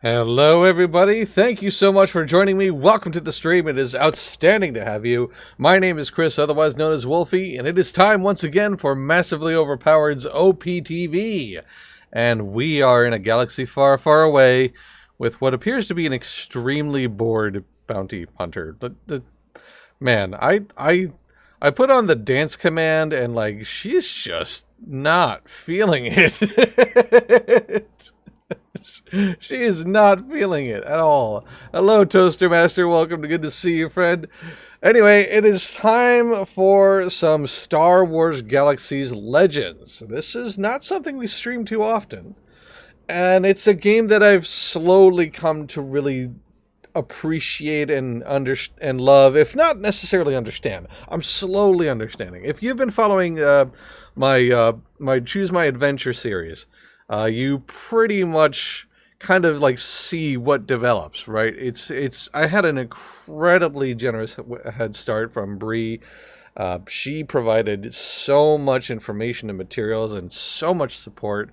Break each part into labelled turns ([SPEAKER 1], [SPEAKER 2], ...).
[SPEAKER 1] Hello, everybody. Thank you so much for joining me. Welcome to the stream. It is outstanding to have you. My name is Chris, otherwise known as Wolfie, and it is time once again for Massively Overpowered's OPTV. And we are in a galaxy far, far away with what appears to be an extremely bored bounty hunter. Man, I put on the dance command, and like she's just not feeling it. She is not feeling it at all. Hello, Toaster Master. Welcome to Good to See you, friend. Anyway, it is time for some Star Wars Galaxies Legends. This is not something we stream too often. And it's a game that I've slowly come to really appreciate and love, if not necessarily understand. I'm slowly understanding. If you've been following my Choose My Adventure series, you pretty much kind of like see what develops, right? I had an incredibly generous head start from Bree. She provided so much information and materials and so much support.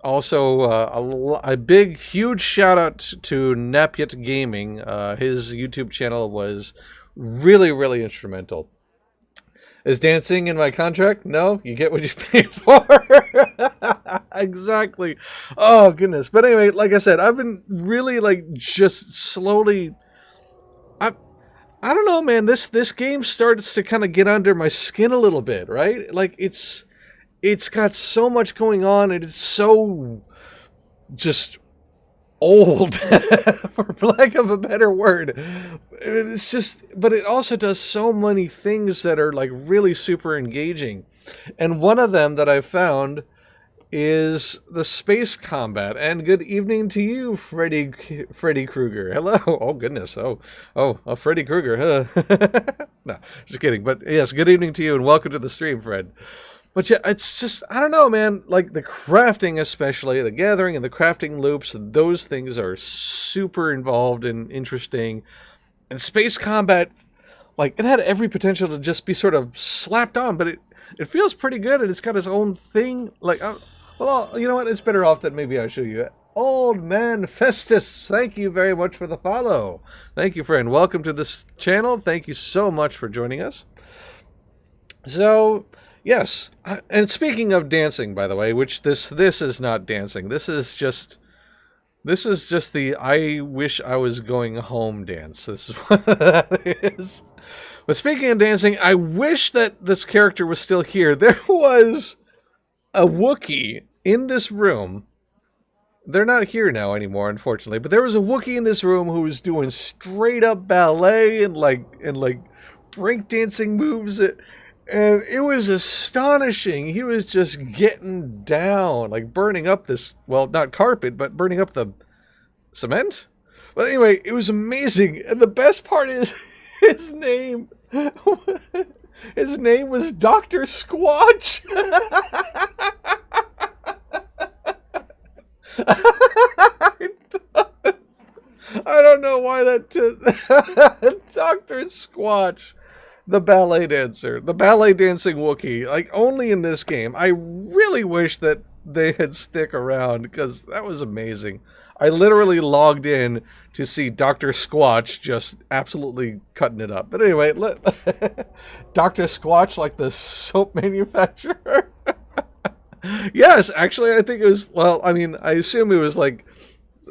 [SPEAKER 1] Also, a big, huge shout out to Napyet Gaming. His YouTube channel was really, really instrumental. Is dancing in my contract? No, you get what you pay for. Exactly. Oh, goodness. But anyway, like I said, I've been really like just slowly... I don't know, man. This game starts to kind of get under my skin a little bit, right? Like it's got so much going on, and it's so just old, for lack of a better word. It's just, but it also does so many things that are like really super engaging. And one of them that I found is the space combat. And good evening to you, Freddy Krueger. Hello. Oh goodness. Oh, Freddy Krueger. No, just kidding. But yes, good evening to you, and welcome to the stream, Fred. But yeah, it's just, I don't know, man, like the crafting especially, the gathering and the crafting loops, those things are super involved and interesting. And space combat, like, it had every potential to just be sort of slapped on, but it feels pretty good, and it's got its own thing. Like, well, you know what, it's better off that maybe I show you. Old Man Festus, thank you very much for the follow. Thank you, friend. Welcome to this channel. Thank you so much for joining us. So... yes, and speaking of dancing, by the way, which this is not dancing. This is just the I wish I was going home dance. This is what that is. But speaking of dancing, I wish that this character was still here. There was a Wookiee in this room. They're not here now anymore, unfortunately. But there was a Wookiee in this room who was doing straight up ballet and like breakdancing moves. And it was astonishing. He was just getting down, like burning up this, well, not carpet, but burning up the cement. But anyway, it was amazing. And the best part is his name. His name was Dr. Squatch. I don't know why that Dr. Squatch. The ballet dancer. The ballet dancing Wookiee. Like, only in this game. I really wish that they had stick around, because that was amazing. I literally logged in to see Dr. Squatch just absolutely cutting it up. But anyway, Dr. Squatch, like the soap manufacturer? Yes, actually, I think it was, well, I mean, I assume it was like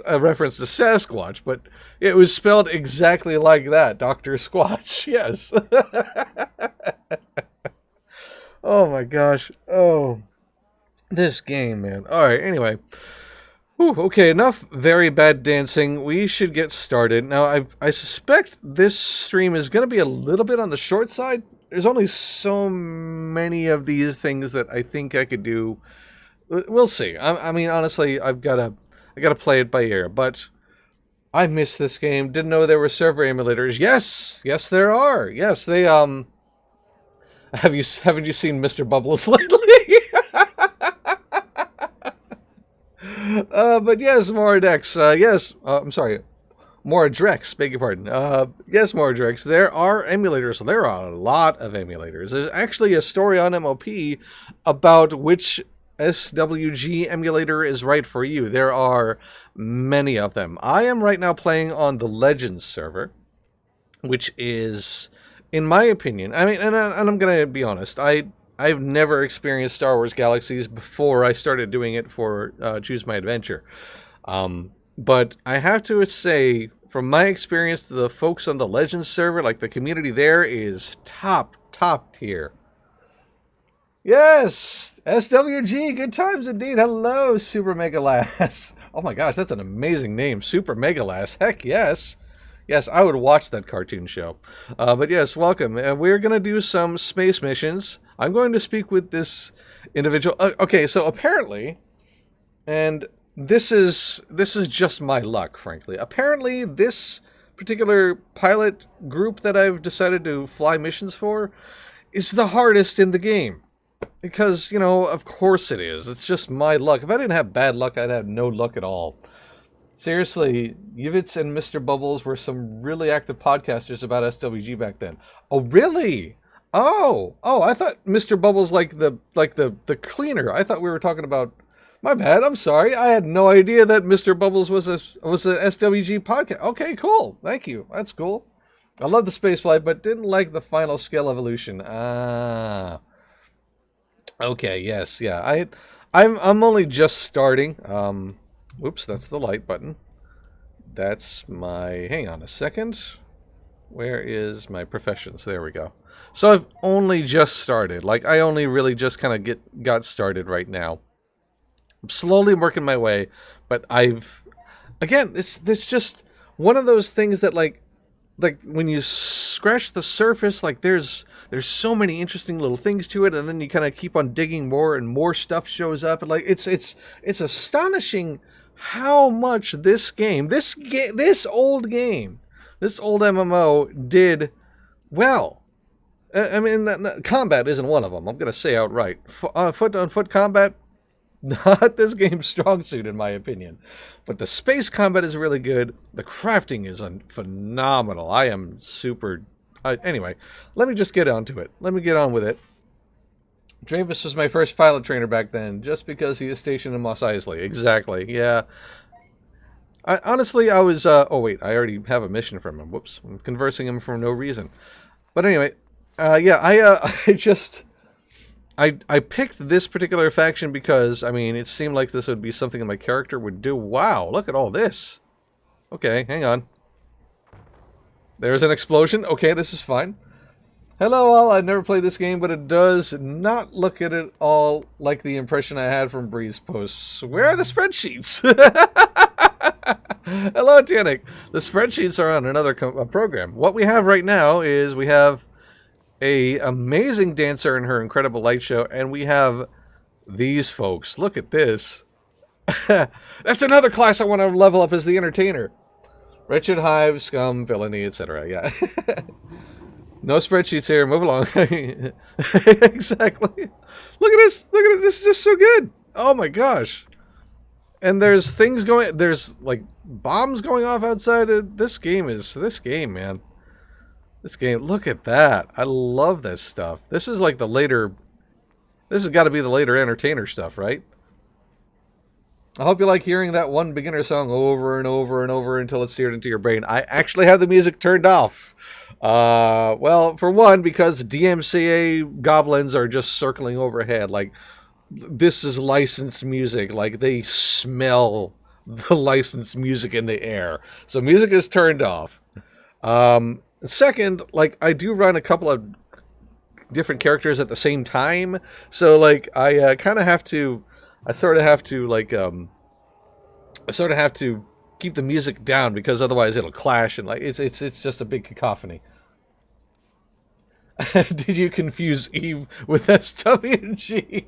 [SPEAKER 1] a reference to Sasquatch, but it was spelled exactly like that, Dr. Squatch, yes. Oh my gosh. Oh, this game, man. Alright, anyway. Whew, okay, enough very bad dancing. We should get started. Now, I suspect this stream is going to be a little bit on the short side. There's only so many of these things that I think I could do. We'll see. I mean, honestly, I gotta play it by ear, but I missed this game. Didn't know there were server emulators. Yes, there are. Yes, they haven't you seen Mr. Bubbles lately? But yes, Moradex. Yes, I'm sorry, Moradrex. Beg your pardon. Yes, Moradrex. There are emulators. There are a lot of emulators. There's actually a story on MOP about which SWG emulator is right for you. There are many of them. I am right now playing on the Legends server, which is, in my opinion, I mean, and I'm going to be honest, I've never experienced Star Wars Galaxies before I started doing it for Choose My Adventure. But I have to say, from my experience, the folks on the Legends server, like the community there, is top tier. Yes! SWG, good times indeed. Hello, Super Mega Lass. Oh my gosh, that's an amazing name. Super Mega Lass. Heck yes. Yes, I would watch that cartoon show. But yes, welcome. We're going to do some space missions. I'm going to speak with this individual. Okay, so apparently, and this is just my luck, frankly. Apparently, this particular pilot group that I've decided to fly missions for is the hardest in the game. Because, you know, of course it is. It's just my luck. If I didn't have bad luck, I'd have no luck at all. Seriously, Yivitz and Mr. Bubbles were some really active podcasters about SWG back then. Oh, really? Oh, I thought Mr. Bubbles like the cleaner. I thought we were talking about. My bad. I'm sorry. I had no idea that Mr. Bubbles was a SWG podcast. Okay, cool. Thank you. That's cool. I love the spaceflight, but didn't like the final scale evolution. Ah. Okay. Yes. Yeah. I'm only just starting. Whoops, that's the light button. That's my... Hang on a second. Where is my professions? There we go. So I've only just started. Like, I only really just kind of got started right now. I'm slowly working my way, but I've... Again, it's just one of those things that, like when you scratch the surface, like, there's so many interesting little things to it, and then you kind of keep on digging more, and more stuff shows up, and, like, it's astonishing how much this old MMO did well. I mean, combat isn't one of them. I'm going to say outright. Foot-on-foot combat, not this game's strong suit, in my opinion. But the space combat is really good. The crafting is phenomenal. I am super... anyway, let me just get onto it. Let me get on with it. Dravis was my first pilot trainer back then, just because he is stationed in Mos Eisley. Exactly, yeah. Honestly, I was... oh, wait, I already have a mission from him. Whoops, I'm conversing him for no reason. But anyway, yeah, I picked this particular faction because, I mean, it seemed like this would be something that my character would do. Wow, look at all this. Okay, hang on. There's an explosion. Okay, this is fine. Hello all, I've never played this game, but it does not look at it all like the impression I had from Bree's posts. Where are the spreadsheets? Hello, Tannic. The spreadsheets are on another program. What we have right now is we have a amazing dancer in her incredible light show, and we have these folks. Look at this. That's another class I want to level up as the entertainer. Wretched Hive, Scum, Villainy, etc. Yeah. No spreadsheets here. Move along. Exactly. Look at this. Look at this. This is just so good. Oh my gosh. And there's things going... There's, like, bombs going off outside. This game, man. This game... Look at that. I love this stuff. This is like the later... This has got to be the later entertainer stuff, right? I hope you like hearing that one beginner song over and over and over until it's seared into your brain. I actually have the music turned off. Well, for one, because DMCA goblins are just circling overhead. Like, this is licensed music. Like, they smell the licensed music in the air. So music is turned off. Second, like, I do run a couple of different characters at the same time. So, like, I kind of have to... I sort of have to keep the music down because otherwise it'll clash and like it's just a big cacophony. Did you confuse Eve with SWG?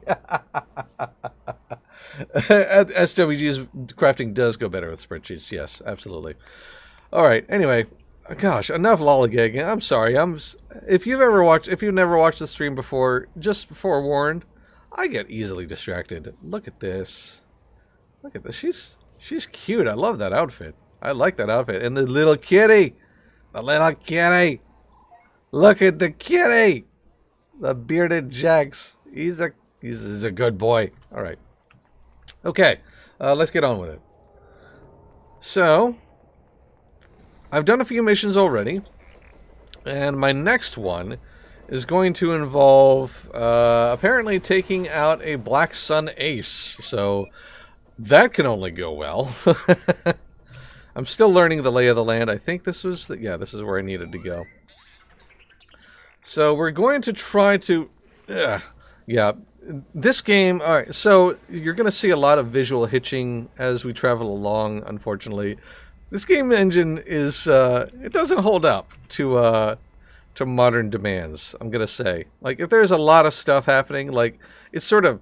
[SPEAKER 1] SWG's crafting does go better with spreadsheets. Yes, absolutely. All right. Anyway, gosh, enough lollygagging. I'm sorry. If you've never watched the stream before, just forewarned. I get easily distracted. Look at this. Look at this. She's cute. I love that outfit. I like that outfit. And the little kitty. The little kitty. Look at the kitty. The bearded Jax. He's a He's a good boy. All right. Okay, let's get on with it. So, I've done a few missions already, and my next one is going to involve apparently taking out a Black Sun ace. So, that can only go well. I'm still learning the lay of the land. I think this was, this is where I needed to go. So, we're going to try to, this game, alright, so you're going to see a lot of visual hitching as we travel along, unfortunately. This game engine is, it doesn't hold up to modern demands, I'm going to say. Like, if there's a lot of stuff happening, like, it sort of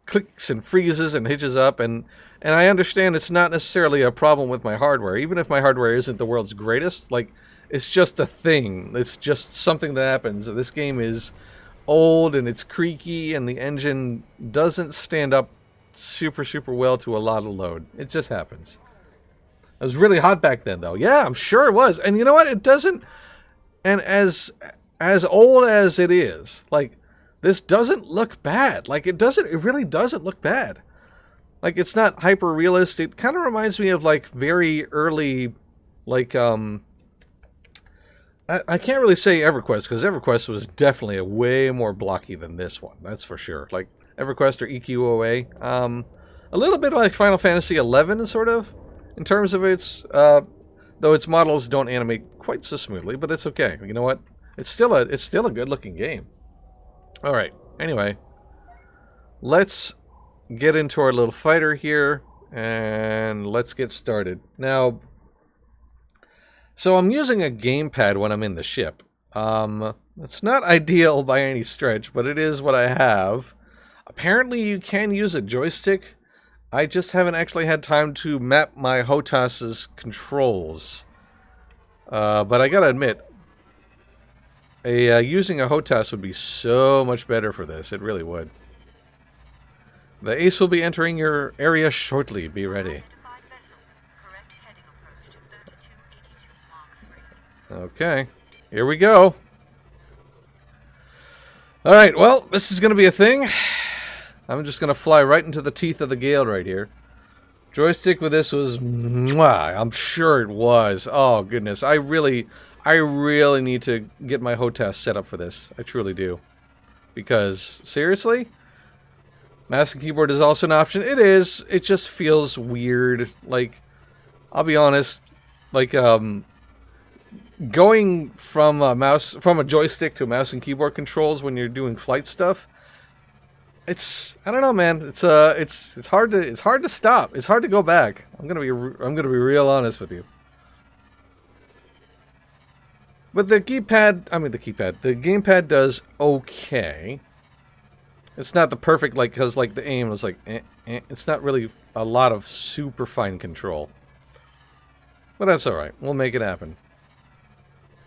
[SPEAKER 1] clicks and freezes and hitches up, and I understand it's not necessarily a problem with my hardware, even if my hardware isn't the world's greatest, like, it's just a thing. It's just something that happens. This game is old and it's creaky and the engine doesn't stand up super well to a lot of load. It just happens. It was really hot back then though. Yeah, I'm sure it was. And you know what? It doesn't, and as old as it is, like, this doesn't look bad. Like, it really doesn't look bad. Like, it's not hyper realist. It kind of reminds me of like very early, like, I can't really say EverQuest, because EverQuest was definitely a way more blocky than this one. That's for sure. Like, EverQuest or EQOA. A little bit like Final Fantasy XI, sort of, in terms of its, though its models don't animate quite so smoothly, but it's okay. You know what? It's still a good-looking game. Alright, anyway. Let's get into our little fighter here, and let's get started. Now, so I'm using a gamepad when I'm in the ship. It's not ideal by any stretch, but it is what I have. Apparently you can use a joystick. I just haven't actually had time to map my HOTAS's controls. But I gotta admit, using a HOTAS would be so much better for this. It really would. The ace will be entering your area shortly. Be ready. Okay, here we go. Alright, well, this is going to be a thing. I'm just going to fly right into the teeth of the gale right here. Joystick with this was mwah, I'm sure it was. Oh, goodness. I really need to get my HOTAS set up for this. I truly do. Because, seriously? Mouse and keyboard is also an option. It is. It just feels weird. Like, I'll be honest. Like, going from a joystick to mouse and keyboard controls when you're doing flight stuff, I don't know, man. It's hard to stop. It's hard to go back. I'm gonna be real honest with you. But the gamepad does okay. It's not the perfect, like, because like the aim was like, it's not really a lot of super fine control. But that's all right. We'll make it happen.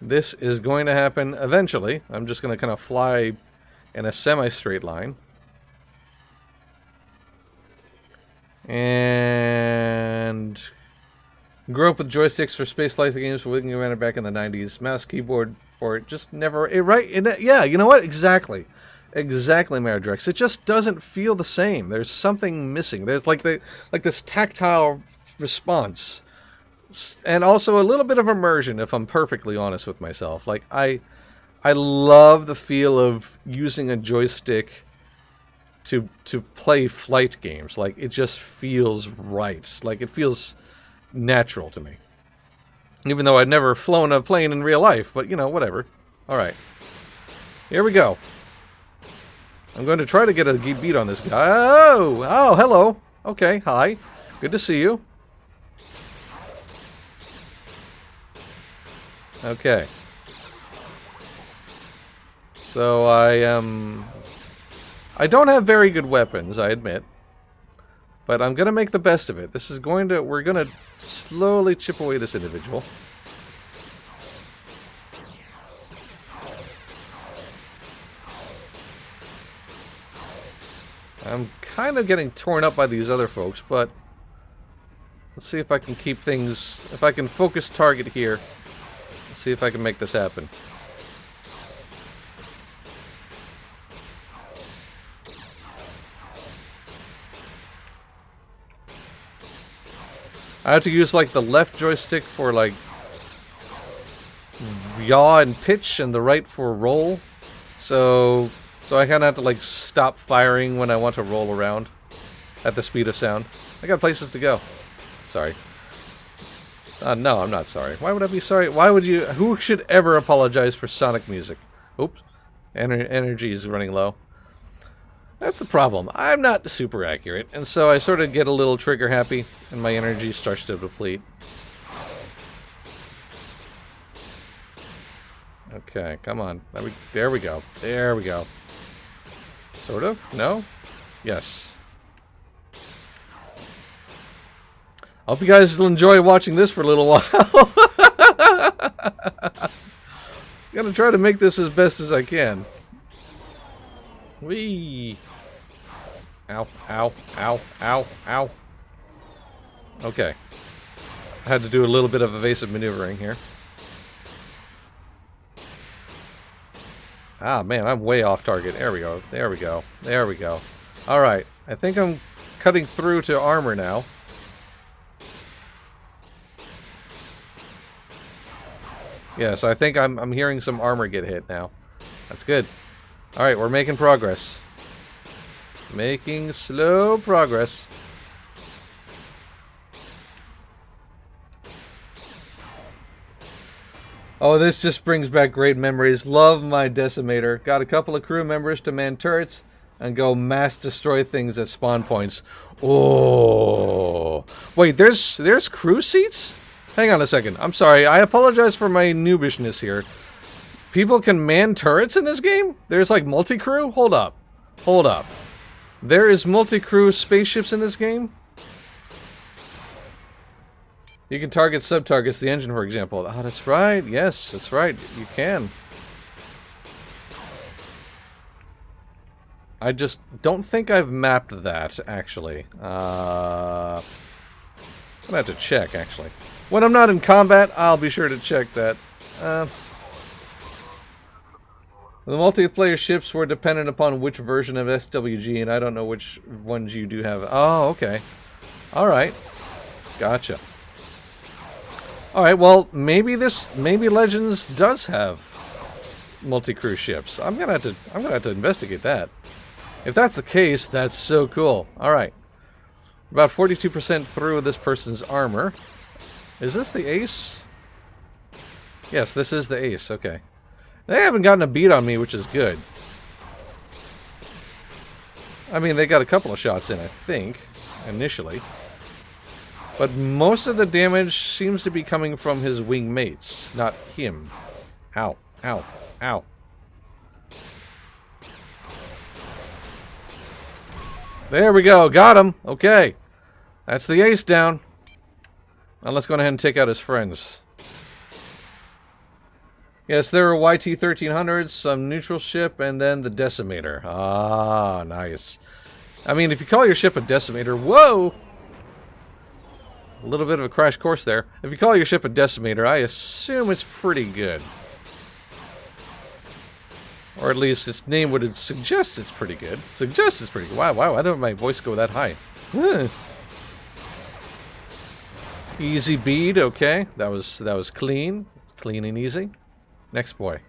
[SPEAKER 1] This is going to happen eventually. I'm just going to kind of fly in a semi-straight line. And grew up with joysticks for space flight games for Wing Commander back in the 90s. Mouse, keyboard, or it just never... yeah, you know what? Exactly, Maradrex. It just doesn't feel the same. There's something missing. There's like this tactile response. And also a little bit of immersion, if I'm perfectly honest with myself. Like, I love the feel of using a joystick to play flight games. Like, it just feels right. Like, it feels natural to me. Even though I'd never flown a plane in real life, but, you know, whatever. Alright. Here we go. I'm going to try to get a beat on this guy. Oh, hello. Okay, hi. Good to see you. Okay. So I don't have very good weapons, I admit. But I'm gonna make the best of it. We're gonna slowly chip away this individual. I'm kind of getting torn up by these other folks, but let's see if I can keep things, if I can focus target here. Let's see if I can make this happen. I have to use like the left joystick for like yaw and pitch, and the right for roll. So I kind of have to like stop firing when I want to roll around at the speed of sound. I got places to go. Sorry. No, I'm not sorry. Why would I be sorry? Why would you? Who should ever apologize for Sonic music? Oops. Energy is running low. That's the problem. I'm not super accurate, and so I sort of get a little trigger happy, and my energy starts to deplete. Okay, come on. There we go. There we go. Sort of? No? Yes. I hope you guys will enjoy watching this for a little while. I'm gonna try to make this as best as I can. Whee! Ow, ow, ow, ow, ow. Okay. I had to do a little bit of evasive maneuvering here. Ah, man, I'm way off target. There we go. There we go. There we go. Alright. I think I'm cutting through to armor now. Yes, I think I'm hearing some armor get hit now. That's good. Alright, we're making progress. Making slow progress. Oh, this just brings back great memories. Love my Decimator. Got a couple of crew members to man turrets and go mass destroy things at spawn points. Oh. Wait, there's crew seats? Hang on a second. I'm sorry. I apologize for my noobishness here. People can man turrets in this game? There's like multi-crew? Hold up. Hold up. There is multi-crew spaceships in this game? You can target sub-targets, the engine, for example. Oh, that's right. Yes, that's right. You can. I just don't think I've mapped that, actually. I'm gonna have to check, actually. When I'm not in combat, I'll be sure to check that. The multiplayer ships were dependent upon which version of SWG, and I don't know which ones you do have. Oh, okay. Alright. Gotcha. Alright, well, maybe Legends does have multi-crew ships. I'm gonna have to investigate that. If that's the case, that's so cool. Alright. About 42% through this person's armor. Is this the ace? Yes, this is the ace, okay. They haven't gotten a beat on me, which is good. I mean, they got a couple of shots in, I think, initially. But most of the damage seems to be coming from his wing mates, not him. Ow, ow, ow. There we go, got him. Okay. That's the ace down. Now let's go ahead and take out his friends. Yes, there are YT-1300s, some neutral ship, and then the Decimator. Ah, nice. I mean, if you call your ship a Decimator, whoa! A little bit of a crash course there. If you call your ship a Decimator, I assume it's pretty good. Or at least its name would suggest it's pretty good. Suggest it's pretty good. Wow, why don't my voice go that high? Huh. Easy bead, okay. That was clean. Clean and easy. Next boy.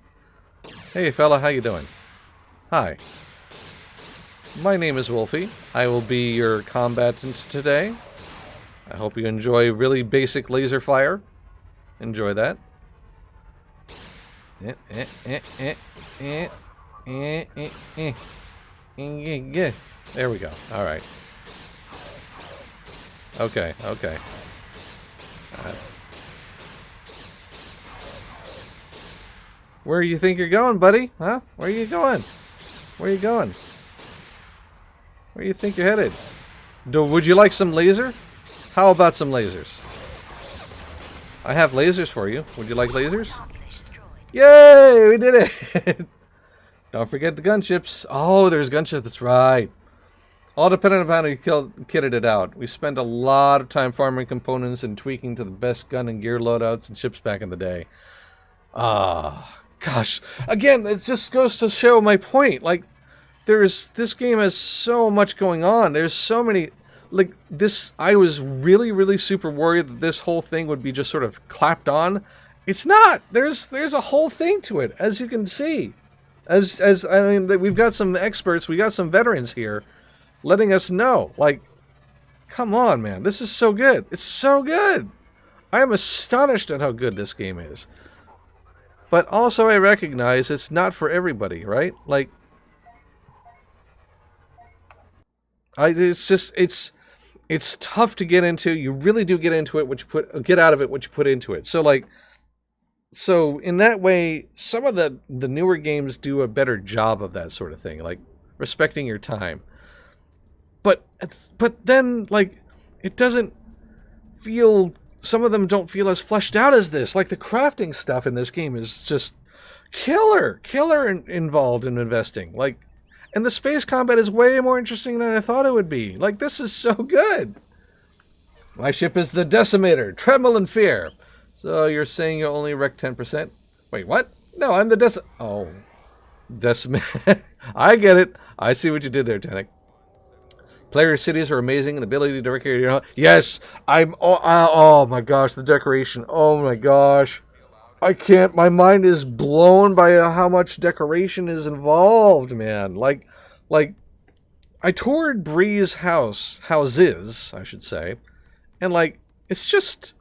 [SPEAKER 1] Hey fella, how you doing? Hi. My name is Wolfie. I will be your combatant today. I hope you enjoy really basic laser fire. Enjoy that. There we go. Alright. Okay, okay. Where do you think you're going, buddy? Huh? Where are you going? Where are you going? Where do you think you're headed? Would you like some laser? How about some lasers? I have lasers for you. Would you like lasers? Yay! We did it! Don't forget the gunships. Oh, there's gunships. That's right. All dependent upon how you kitted it out. We spent a lot of time farming components and tweaking to the best gun and gear loadouts and ships back in the day. Ah, gosh. Again, it just goes to show my point. Like, this game has so much going on. There's so many... like this, I was really, really super worried that this whole thing would be just sort of clapped on. It's not. There's a whole thing to it, as you can see. As I mean, we've got some experts, we got some veterans here, letting us know. Like, come on, man, this is so good. It's so good. I am astonished at how good this game is. But also, I recognize it's not for everybody, right? Like, it's tough to get into. You really do get into it, get out of it what you put into it. So like, so in that way, some of the newer games do a better job of that sort of thing, like respecting your time. But then like, it doesn't feel. Some of them don't feel as fleshed out as this. Like the crafting stuff in this game is just killer involved in investing. Like. And the space combat is way more interesting than I thought it would be. Like, this is so good. My ship is the Decimator. Tremble in fear. So you're saying you only wreck 10%? Wait, what? No, I'm the Decimator. I get it. I see what you did there, Tanik. Player cities are amazing. And the ability to decorate your home. Yes! Oh my gosh, the decoration. Oh my gosh. I can't, my mind is blown by how much decoration is involved, man. Like, I toured Bree's houses, I should say, and like, it's just,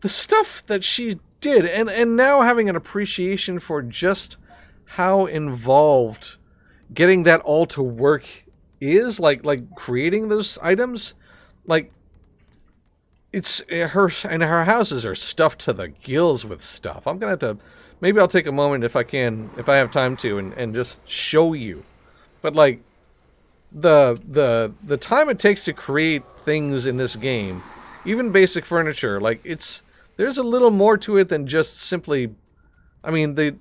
[SPEAKER 1] the stuff that she did, and now having an appreciation for just how involved getting that all to work is, like creating those items, like, it's her houses are stuffed to the gills with stuff. I'm gonna have to, maybe I'll take a moment if I have time to, and just show you. But like the time it takes to create things in this game, even basic furniture, like there's a little more to it than just simply. I mean, it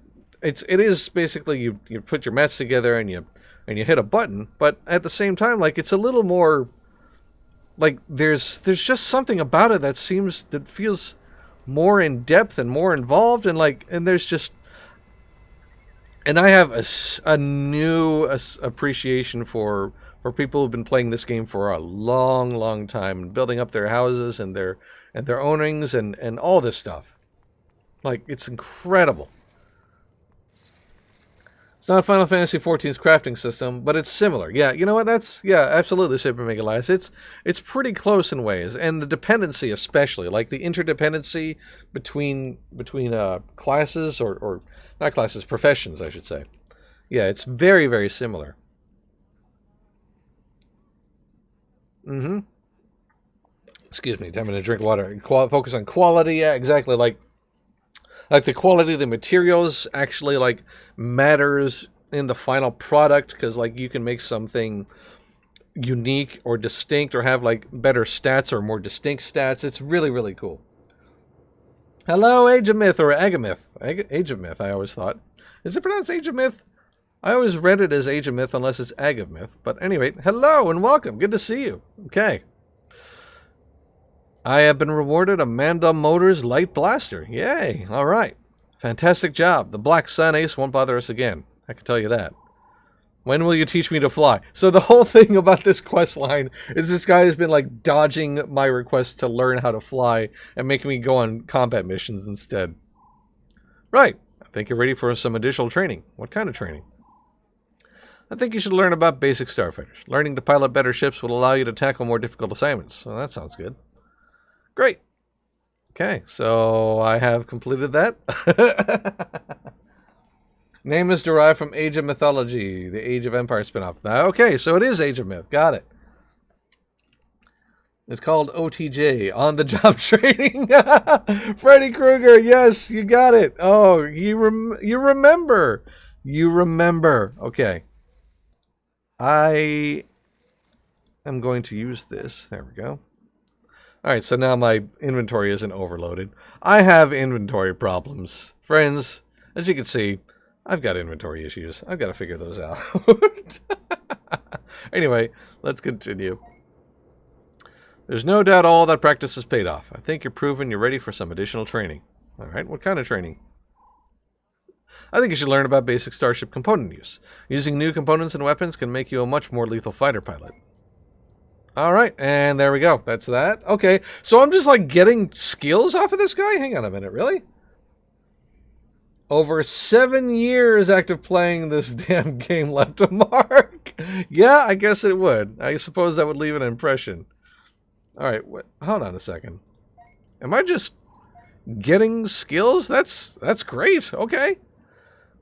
[SPEAKER 1] is basically you put your mats together and you hit a button, but at the same time, like it's a little more. Like, there's just something about it that feels more in depth and more involved, and there's just, and I have a new appreciation for people who've been playing this game for a long time and building up their houses and their ownings and all this stuff. Like, it's incredible. It's not Final Fantasy XIV's crafting system, but it's similar. Yeah, you know what? Absolutely, Super Mega Elias. It's pretty close in ways, and the dependency especially, like the interdependency between classes or not classes, professions, I should say. Yeah, it's very, very similar. Excuse me, time to drink water. Focus on quality. Yeah, exactly. Like the quality of the materials actually like matters in the final product, because like you can make something unique or distinct or have like better stats or more distinct stats. It's really, really cool. Hello, Age of Myth, or Agamyth. Age of Myth, I always thought. Is it pronounced Age of Myth? I always read it as Age of Myth unless it's Ag of Myth. But anyway, hello and welcome. Good to see you. Okay. I have been rewarded a Mandam Motors Light Blaster. Yay. All right. Fantastic job. The Black Sun Ace won't bother us again. I can tell you that. When will you teach me to fly? So the whole thing about this quest line is this guy has been like dodging my request to learn how to fly and making me go on combat missions instead. Right. I think you're ready for some additional training. What kind of training? I think you should learn about basic starfighters. Learning to pilot better ships will allow you to tackle more difficult assignments. So that sounds good. Great. Okay, so I have completed that. Name is derived from Age of Mythology, the Age of Empire spinoff. Okay, so it is Age of Myth. Got it. It's called OTJ, On the Job Training. Freddy Krueger, yes, you got it. Oh, you remember. You remember. Okay. I am going to use this. There we go. Alright, so now my inventory isn't overloaded. I have inventory problems. Friends, as you can see, I've got inventory issues. I've got to figure those out. Anyway, let's continue. There's no doubt all that practice has paid off. I think you're proven you're ready for some additional training. Alright, what kind of training? I think you should learn about basic starship component use. Using new components and weapons can make you a much more lethal fighter pilot. All right, and there we go. That's that. Okay, so I'm just like getting skills off of this guy? Hang on a minute, really? Over 7 years after playing this damn game left a mark. Yeah, I guess it would. I suppose that would leave an impression. All right, hold on a second. Am I just getting skills? That's great. Okay.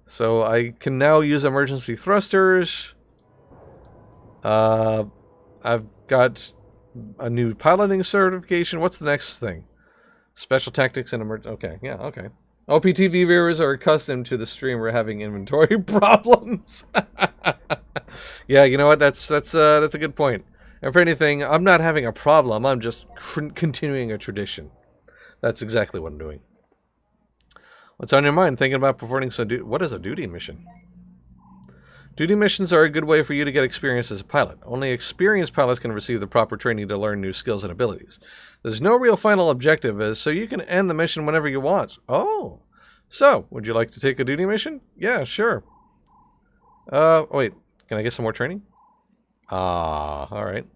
[SPEAKER 1] So I can now use emergency thrusters. I've got a new piloting certification. What's the next thing? Special tactics and okay, yeah, okay. OPTV viewers are accustomed to the streamer having inventory problems. Yeah, you know what? That's a good point. And for anything, I'm not having a problem. I'm just continuing a tradition. That's exactly what I'm doing. What's on your mind? Thinking about performing some what is a duty mission? Duty missions are a good way for you to get experience as a pilot. Only experienced pilots can receive the proper training to learn new skills and abilities. There's no real final objective, so you can end the mission whenever you want. Oh. So, would you like to take a duty mission? Yeah, sure. Wait. Can I get some more training? Alright.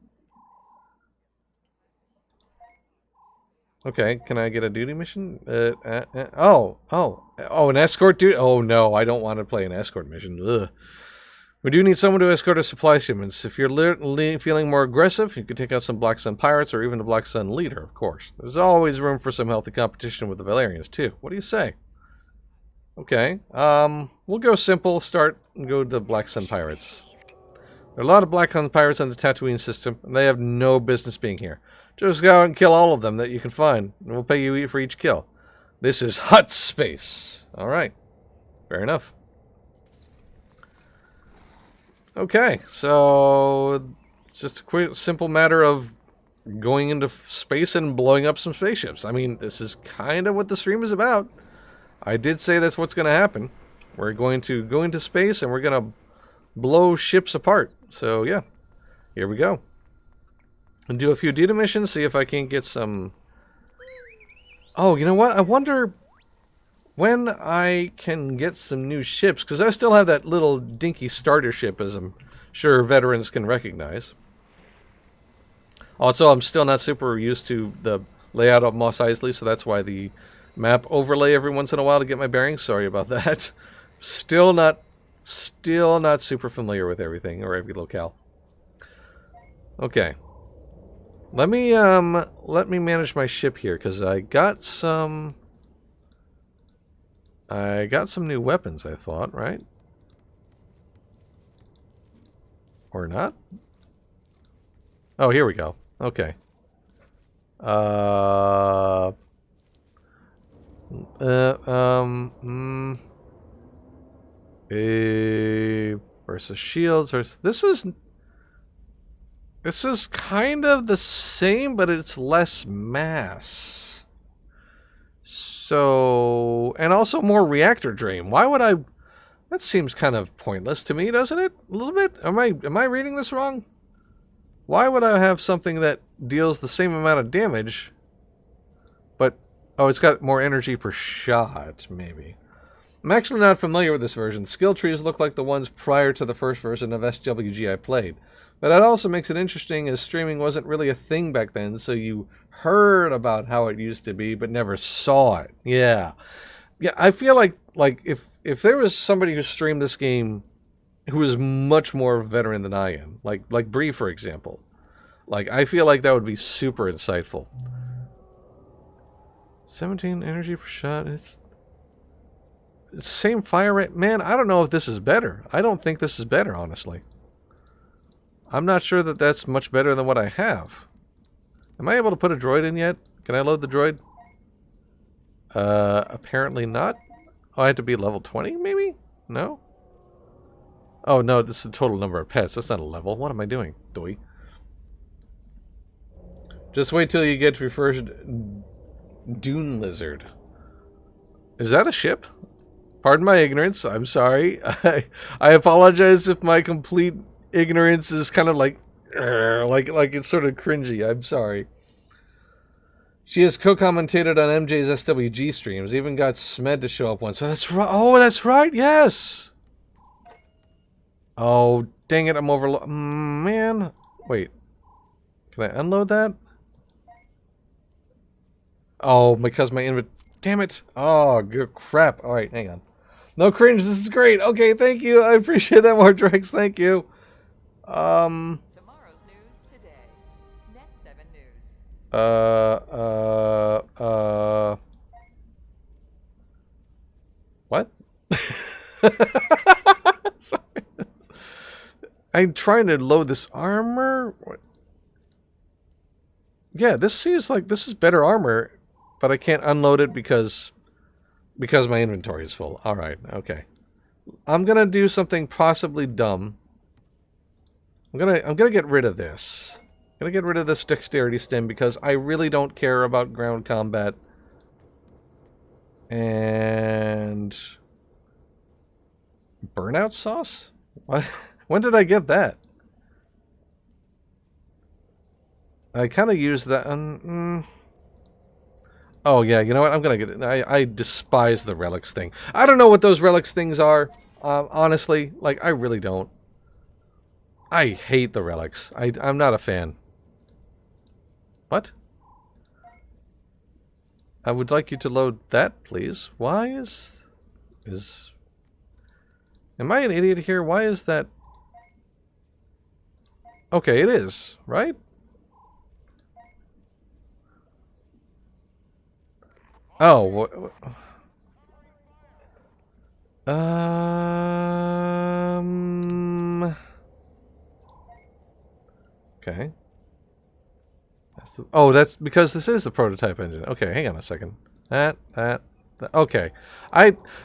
[SPEAKER 1] Okay, can I get a duty mission? Oh, an escort duty? Oh no, I don't want to play an escort mission. Ugh. We do need someone to escort our supply shipments. If you're feeling more aggressive, you could take out some Black Sun pirates or even the Black Sun leader, of course. There's always room for some healthy competition with the Valerians, too. What do you say? Okay, we'll go simple, start and go to the Black Sun pirates. There are a lot of Black Sun pirates on the Tatooine system, and they have no business being here. Just go out and kill all of them that you can find, and we'll pay you for each kill. This is hut space. Alright, fair enough. Okay, so it's just a quick, simple matter of going into space and blowing up some spaceships. I mean, this is kind of what the stream is about. I did say that's what's going to happen. We're going to go into space and we're going to blow ships apart. So, yeah, here we go. And do a few duty missions, see if I can get some... Oh, you know what? I wonder when I can get some new ships, because I still have that little dinky starter ship, as I'm sure veterans can recognize. Also, I'm still not super used to the layout of Mos Eisley, so that's why the map overlay every once in a while to get my bearings. Sorry about that. Still not super familiar with everything or every locale. Okay. Let me manage my ship here, because I got some new weapons, I thought, right? Or not? Oh, here we go. Okay. Versus shields versus this is kind of the same, but it's less mass. So, and also more reactor drain. Why would I? That seems kind of pointless to me, doesn't it? A little bit. Am I reading this wrong? Why would I have something that deals the same amount of damage, but oh, it's got more energy per shot, maybe. I'm actually not familiar with this version. Skill trees look like the ones prior to the first version of SWG I played. But that also makes it interesting, as streaming wasn't really a thing back then, so you heard about how it used to be, but never saw it. Yeah. Yeah, I feel like if there was somebody who streamed this game who is much more veteran than I am, like Bree, for example, like, I feel like that would be super insightful. 17 energy per shot, it's same fire rate. Man, I don't know if this is better. I don't think this is better, honestly. I'm not sure that that's much better than what I have. Am I able to put a droid in yet? Can I load the droid? Apparently not. Oh, I have to be level 20, maybe? No? Oh, no, this is the total number of pets. That's not a level. What am I doing? Doi. Just wait till you get to your first Dune Lizard. Is that a ship? Pardon my ignorance. I'm sorry. I apologize if my complete ignorance is kind of like it's sort of cringy. I'm sorry. She has co-commentated on MJ's SWG streams. Even got Smed to show up once. So that's right. Oh, that's right. Yes. Oh, dang it! I'm man. Wait. Can I unload that? Oh, because my inventory... Damn it! Oh, good crap. Alright, hang on. No cringe, this is great. Okay, thank you. I appreciate that, Mordrex. Thank you.
[SPEAKER 2] Tomorrow's news today. Net 7 News.
[SPEAKER 1] What? Sorry. I'm trying to load this armor. What? Yeah, this seems like this is better armor, but I can't unload it because my inventory is full. All right, okay. I'm gonna do something possibly dumb. I'm gonna get rid of this. I'm gonna get rid of this dexterity stem because I really don't care about ground combat. And burnout sauce? What? When did I get that? I kind of used that. Oh yeah, you know what? I'm gonna get it. I despise the relics thing. I don't know what those relics things are. Honestly, like I really don't. I hate the relics. I'm not a fan. What? I would like you to load that, please. Why is... Am I an idiot here? Why is that... Okay, it is, right? Oh, okay. That's because this is the prototype engine. Okay, hang on a second. That. Okay.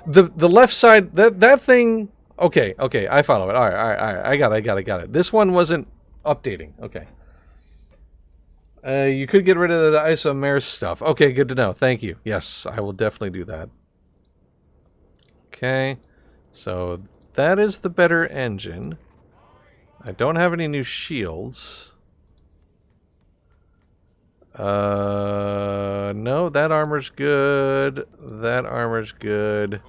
[SPEAKER 1] The left side, that thing. Okay, I follow it. All right. I got it. This one wasn't updating. Okay. You could get rid of the isomers stuff. Okay, good to know. Thank you. Yes, I will definitely do that. Okay. So that is the better engine. I don't have any new shields. No, that armor's good. That armor's good.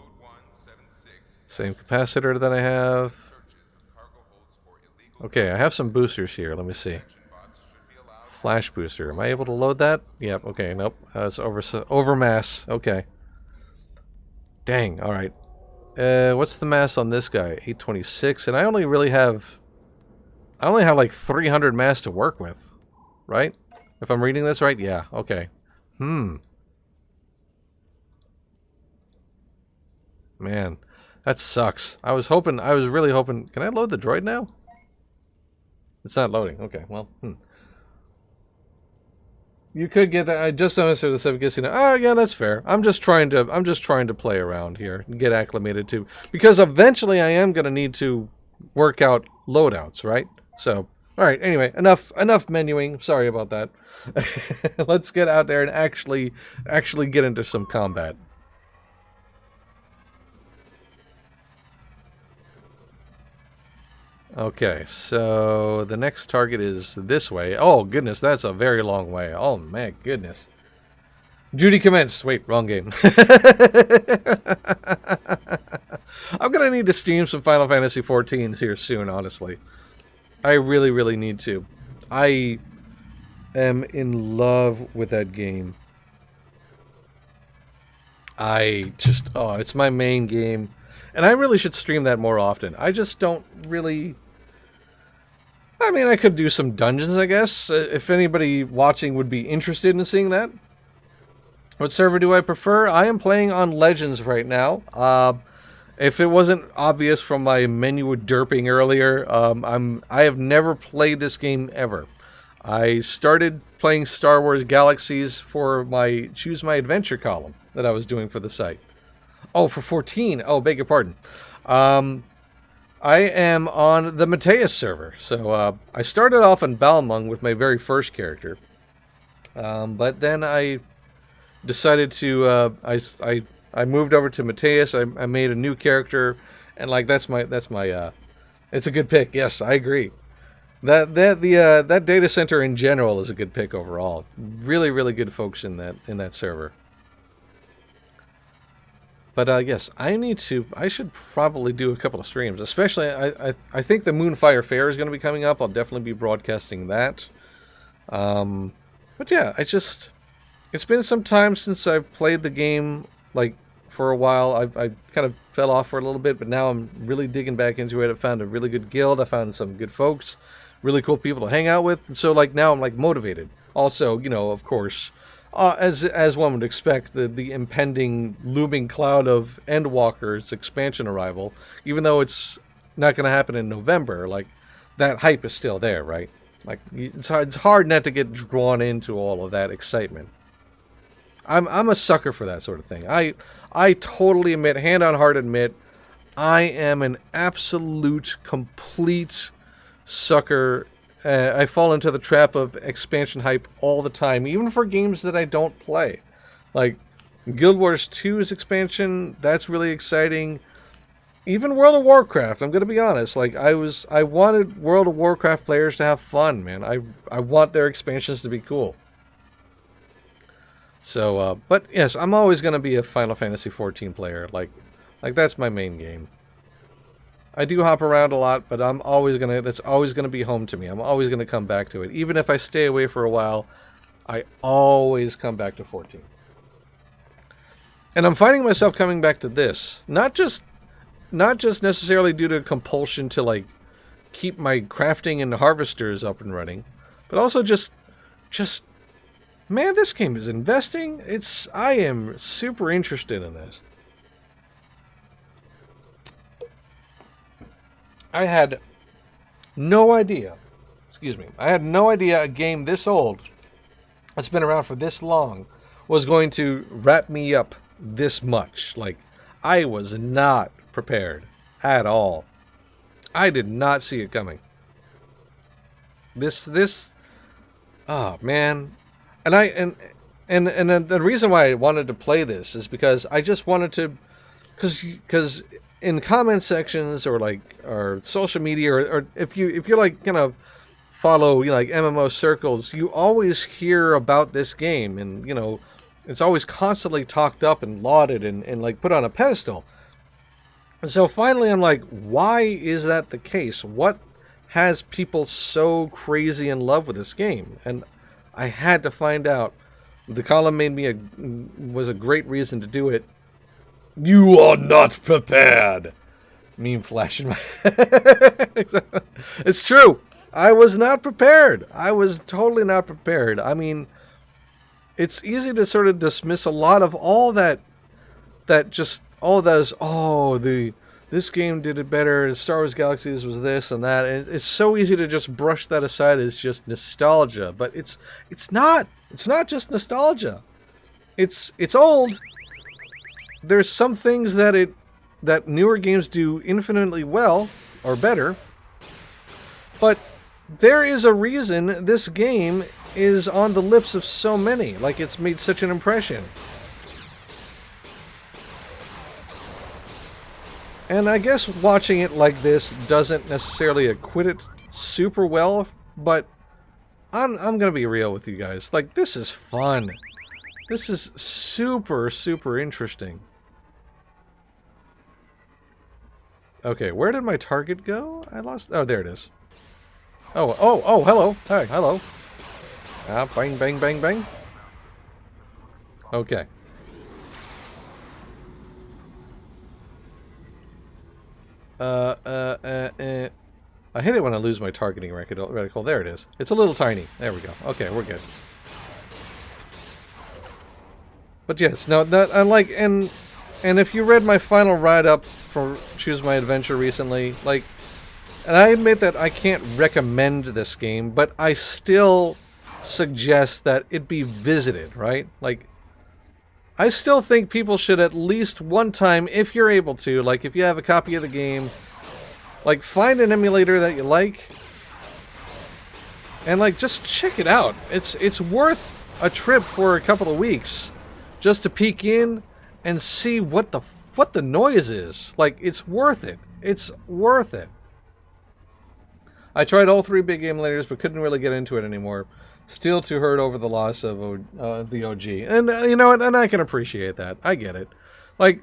[SPEAKER 1] Same capacitor that I have. Okay, I have some boosters here. Let me see. Flash booster. Am I able to load that? Yep. Okay. Nope. It's over mass. Okay. Dang. All right. What's the mass on this guy? 826, and I only have like 300 mass to work with, right? If I'm reading this right, yeah. Okay. Man, that sucks. I was really hoping. Can I load the droid now? It's not loading. Okay. Well. You could get that. I just understood the 7 Casino. Oh, yeah, that's fair. I'm just trying to play around here and get acclimated to, because eventually I am going to need to work out loadouts, right? So, all right. Anyway, enough menuing. Sorry about that. Let's get out there and actually get into some combat. Okay, so the next target is this way. Oh, goodness, that's a very long way. Oh, my goodness. Duty commenced. Wait, wrong game. I'm going to need to stream some Final Fantasy XIV here soon, honestly. I really, really need to. I am in love with that game. It's my main game. And I really should stream that more often. I just don't really... I mean, I could do some dungeons, I guess, if anybody watching would be interested in seeing that. What server do I prefer? I am playing on Legends right now. If it wasn't obvious from my menu derping earlier, I have never played this game ever. I started playing Star Wars Galaxies for my Choose My Adventure column that I was doing for the site. Oh, for 14. Oh, beg your pardon. I am on the Mateus server. So I started off in Balmung with my very first character. But then I decided to I moved over to Mateus. I made a new character, and like that's my it's a good pick. Yes, I agree. That data center in general is a good pick overall. Really, really good folks in that server. But yes, I should probably do a couple of streams. Especially, I think the Moonfire Fair is going to be coming up. I'll definitely be broadcasting that. But yeah, it's been some time since I've played the game, like, for a while. I kind of fell off for a little bit, but now I'm really digging back into it. I found a really good guild. I found some good folks, really cool people to hang out with. And so, like, now I'm, like, motivated. Also, you know, of course, as one would expect, the impending looming cloud of Endwalker's expansion arrival, even though it's not going to happen in November, like, that hype is still there, right? Like, it's hard not to get drawn into all of that excitement. I'm a sucker for that sort of thing. I totally admit, hand on heart admit, I am an absolute, complete sucker. I fall into the trap of expansion hype all the time, even for games that I don't play. Like, Guild Wars 2's expansion, that's really exciting. Even World of Warcraft, I'm going to be honest. Like, I wanted World of Warcraft players to have fun, man. I want their expansions to be cool. So, but yes, I'm always going to be a Final Fantasy XIV player. Like that's my main game. I do hop around a lot, but that's always gonna be home to me. I'm always gonna come back to it. Even if I stay away for a while, I always come back to 14. And I'm finding myself coming back to this. Not just necessarily due to compulsion to, like, keep my crafting and harvesters up and running, but also just man, this game is investing. I am super interested in this. I had no idea, a game this old, that's been around for this long, was going to wrap me up this much. Like, I was not prepared at all. I did not see it coming. Oh man. And the reason why I wanted to play this is because I just wanted to, because in comment sections or social media or if you're like kind of follow, you know, like MMO circles, you always hear about this game, and you know it's always constantly talked up and lauded and like put on a pedestal. And so finally I'm like, why is that the case? What has people so crazy in love with this game? And I had to find out. The column was a great reason to do it. You are not prepared. Meme flash in my head. It's true. I was not prepared. I was totally not prepared. I mean, it's easy to sort of dismiss a lot of all that just all those, this game did it better, Star Wars Galaxies was this and that, and it's so easy to just brush that aside as just nostalgia. But it's not just nostalgia. It's old. There's some things that newer games do infinitely well or better, but there is a reason this game is on the lips of so many. Like, it's made such an impression. And I guess watching it like this doesn't necessarily acquit it super well, but I'm gonna be real with you guys. Like, this is fun. This is super, super interesting. Okay, where did my target go? I lost... Oh, there it is. Oh, hello. Hi, hello. Ah, bang, bang, bang, bang. Okay. I hate it when I lose my targeting reticle. There it is. It's a little tiny. There we go. Okay, we're good. But yes, no, that I like, and if you read my final write-up for Choose My Adventure recently, like, and I admit that I can't recommend this game, but I still suggest that it be visited, right? Like, I still think people should at least one time, if you're able to, like, if you have a copy of the game, like, find an emulator that you like, and, like, just check it out. It's worth a trip for a couple of weeks just to peek in and see what the noise is. Like, it's worth it. It's worth it. I tried all three big emulators, but couldn't really get into it anymore. Still too hurt over the loss of the OG. And, you know, and I can appreciate that. I get it. Like,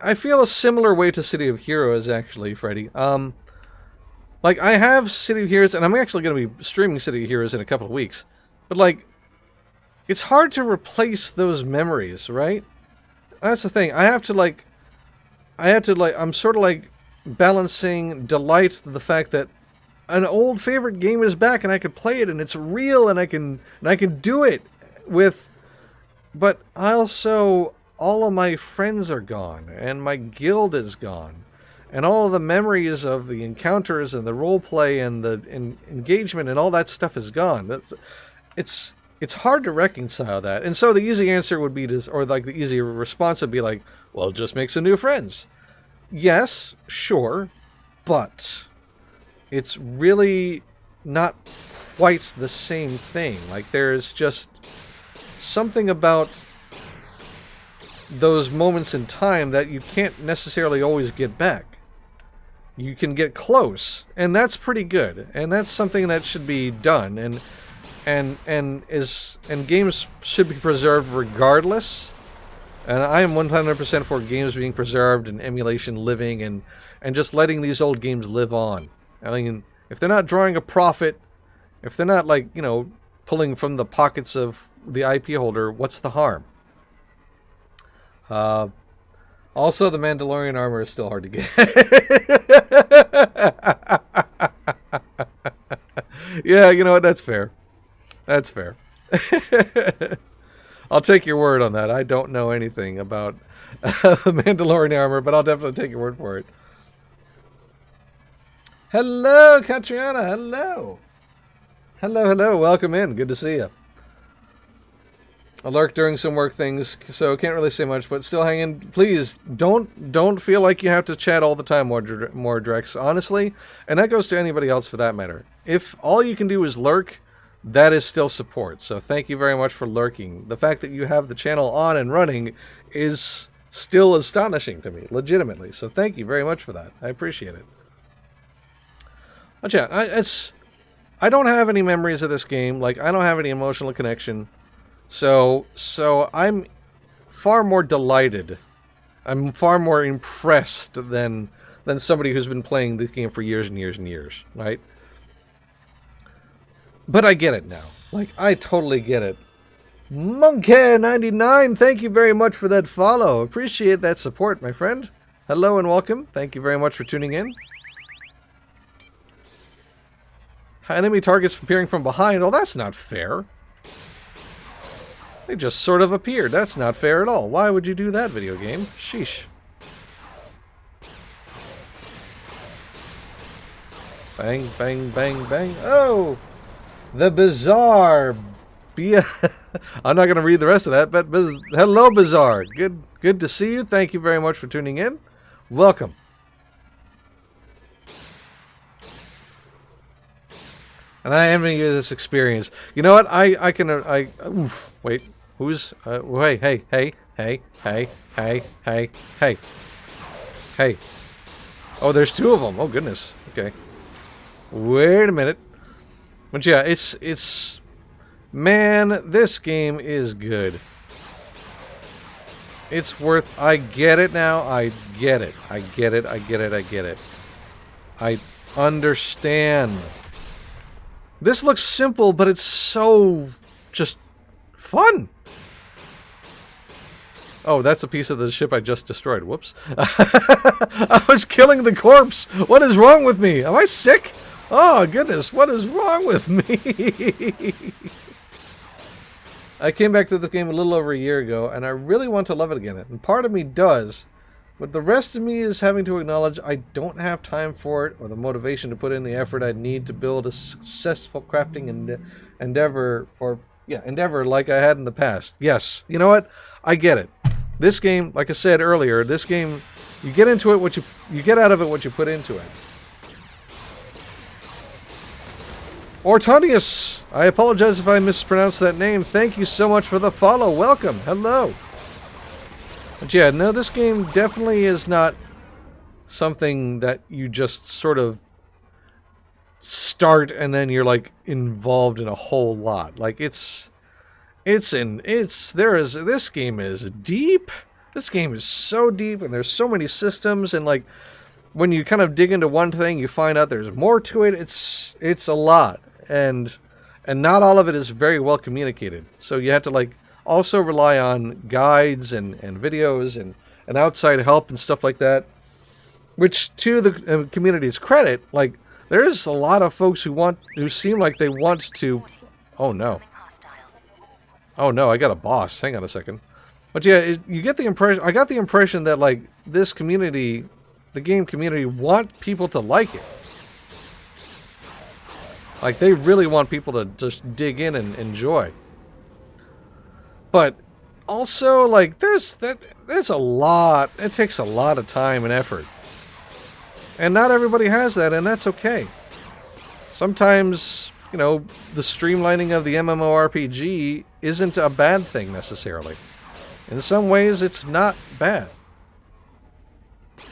[SPEAKER 1] I feel a similar way to City of Heroes, actually, Freddy. Like, I have City of Heroes, and I'm actually going to be streaming City of Heroes in a couple of weeks. But, like, it's hard to replace those memories, right? That's the thing. I'm sort of like balancing delight the fact that an old favorite game is back and I can play it and it's real and I can do it with, but also all of my friends are gone and my guild is gone and all of the memories of the encounters and the role play and the engagement and all that stuff is gone. It's hard to reconcile that. And so the easy answer would be to, or like the easy response would be like, well, just make some new friends. Yes, sure, but it's really not quite the same thing. Like, there's just something about those moments in time that you can't necessarily always get back. You can get close, and that's pretty good, and that's something that should be done, and games should be preserved regardless. And I am 100% for games being preserved and emulation living and just letting these old games live on. I mean, if they're not drawing a profit, if they're not, like, you know, pulling from the pockets of the IP holder, what's the harm? Also, the Mandalorian armor is still hard to get. Yeah, you know what? That's fair. That's fair. I'll take your word on that. I don't know anything about the Mandalorian armor, but I'll definitely take your word for it. Hello, Catriona. Hello. Hello, hello. Welcome in. Good to see you. I lurk during some work things, so can't really say much, but still hang in. Please, don't feel like you have to chat all the time, more Drex, honestly. And that goes to anybody else for that matter. If all you can do is lurk, that is still support. So thank you very much for lurking. The fact that you have the channel on and running is still astonishing to me, legitimately. So thank you very much for that. I appreciate it. But yeah, I don't have any memories of this game. Like, I don't have any emotional connection. So I'm far more delighted. I'm far more impressed than somebody who's been playing this game for years and years and years, right? But I get it now. Like, I totally get it. Monkey99, thank you very much for that follow. Appreciate that support, my friend. Hello and welcome. Thank you very much for tuning in. Enemy targets appearing from behind. Oh, that's not fair. They just sort of appeared. That's not fair at all. Why would you do that, video game? Sheesh. Bang, bang, bang, bang. Oh! The Bizarre. I'm not going to read the rest of that, but hello, Bizarre. Good to see you. Thank you very much for tuning in. Welcome. And I envy you this experience. You know what? Oof. Wait. Who's? Hey. Oh, there's two of them. Oh, goodness. Okay. Wait a minute. But yeah, it's... Man, this game is good. It's worth... I get it now. I get it. I get it. I understand. This looks simple, but it's so... just... fun. Oh, that's a piece of the ship I just destroyed. Whoops. I was killing the corpse. What is wrong with me? Am I sick? Oh, goodness. What is wrong with me? I came back to this game a little over a year ago, and I really want to love it again. And part of me does. But the rest of me is having to acknowledge I don't have time for it or the motivation to put in the effort I'd need to build a successful crafting endeavor like I had in the past. Yes, you know what? I get it. This game, like I said earlier, this game, you get into it you get out of it what you put into it. Ortonius, I apologize if I mispronounced that name. Thank you so much for the follow. Welcome. Hello. But yeah, no, this game definitely is not something that you just sort of start and then you're like involved in a whole lot. Like this game is deep. This game is so deep and there's so many systems and like when you kind of dig into one thing, you find out there's more to it. It's a lot, and not all of it is very well communicated. So you have to like also rely on guides and videos and outside help and stuff like that. Which, to the community's credit, like there's a lot of folks who seem like they want to. Oh no! Oh no! I got a boss. Hang on a second. But yeah, you get the impression. I got the impression that like this community, the game community, want people to like it. Like they really want people to just dig in and enjoy. But also, like there's a lot. It takes a lot of time and effort, and not everybody has that, and that's okay. Sometimes, you know, the streamlining of the MMORPG isn't a bad thing necessarily. In some ways, it's not bad.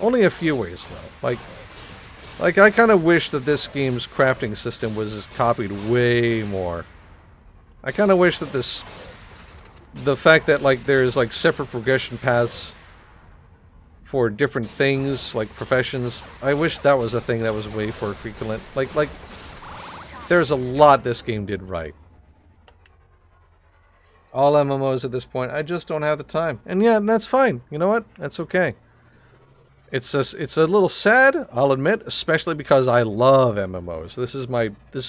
[SPEAKER 1] Only a few ways, though. Like I kind of wish that this game's crafting system was copied way more. I kind of wish that the fact that like there's like separate progression paths for different things, like professions, I wish that was a thing that was way more frequent. Like there's a lot this game did right. All MMOs at this point, I just don't have the time. And yeah, that's fine. You know what? That's okay. It's a little sad, I'll admit, especially because I love MMOs. This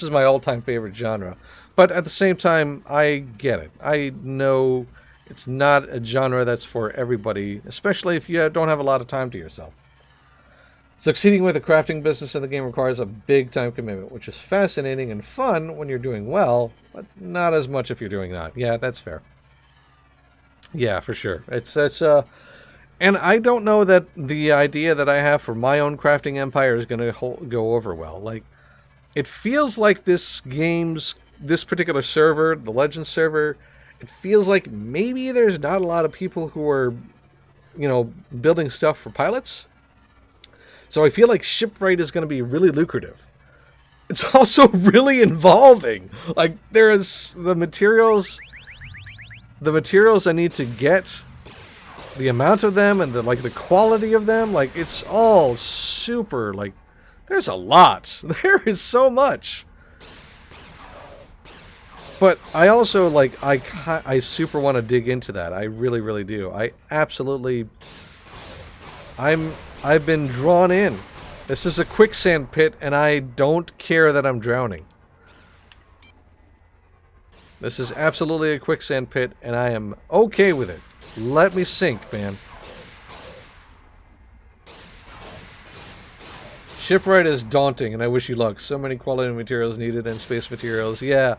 [SPEAKER 1] is my all-time favorite genre. But at the same time, I get it. I know it's not a genre that's for everybody, especially if you don't have a lot of time to yourself. Succeeding with a crafting business in the game requires a big time commitment, which is fascinating and fun when you're doing well, but not as much if you're doing that. Yeah, that's fair. Yeah, for sure. And I don't know that the idea that I have for my own crafting empire is going to go over well. Like, it feels like this particular server, the Legends server, it feels like maybe there's not a lot of people who are, you know, building stuff for pilots. So I feel like shipwright is going to be really lucrative. It's also really involving. Like, there's the materials I need to get, the amount of them, and the quality of them. Like, it's all super, like, there's a lot. There is so much. But I also, like, I super want to dig into that. I really, really do. I've been drawn in. This is a quicksand pit, and I don't care that I'm drowning. This is absolutely a quicksand pit, and I am okay with it. Let me sink, man. Shipwright is daunting, and I wish you luck. So many quality materials needed and space materials. Yeah,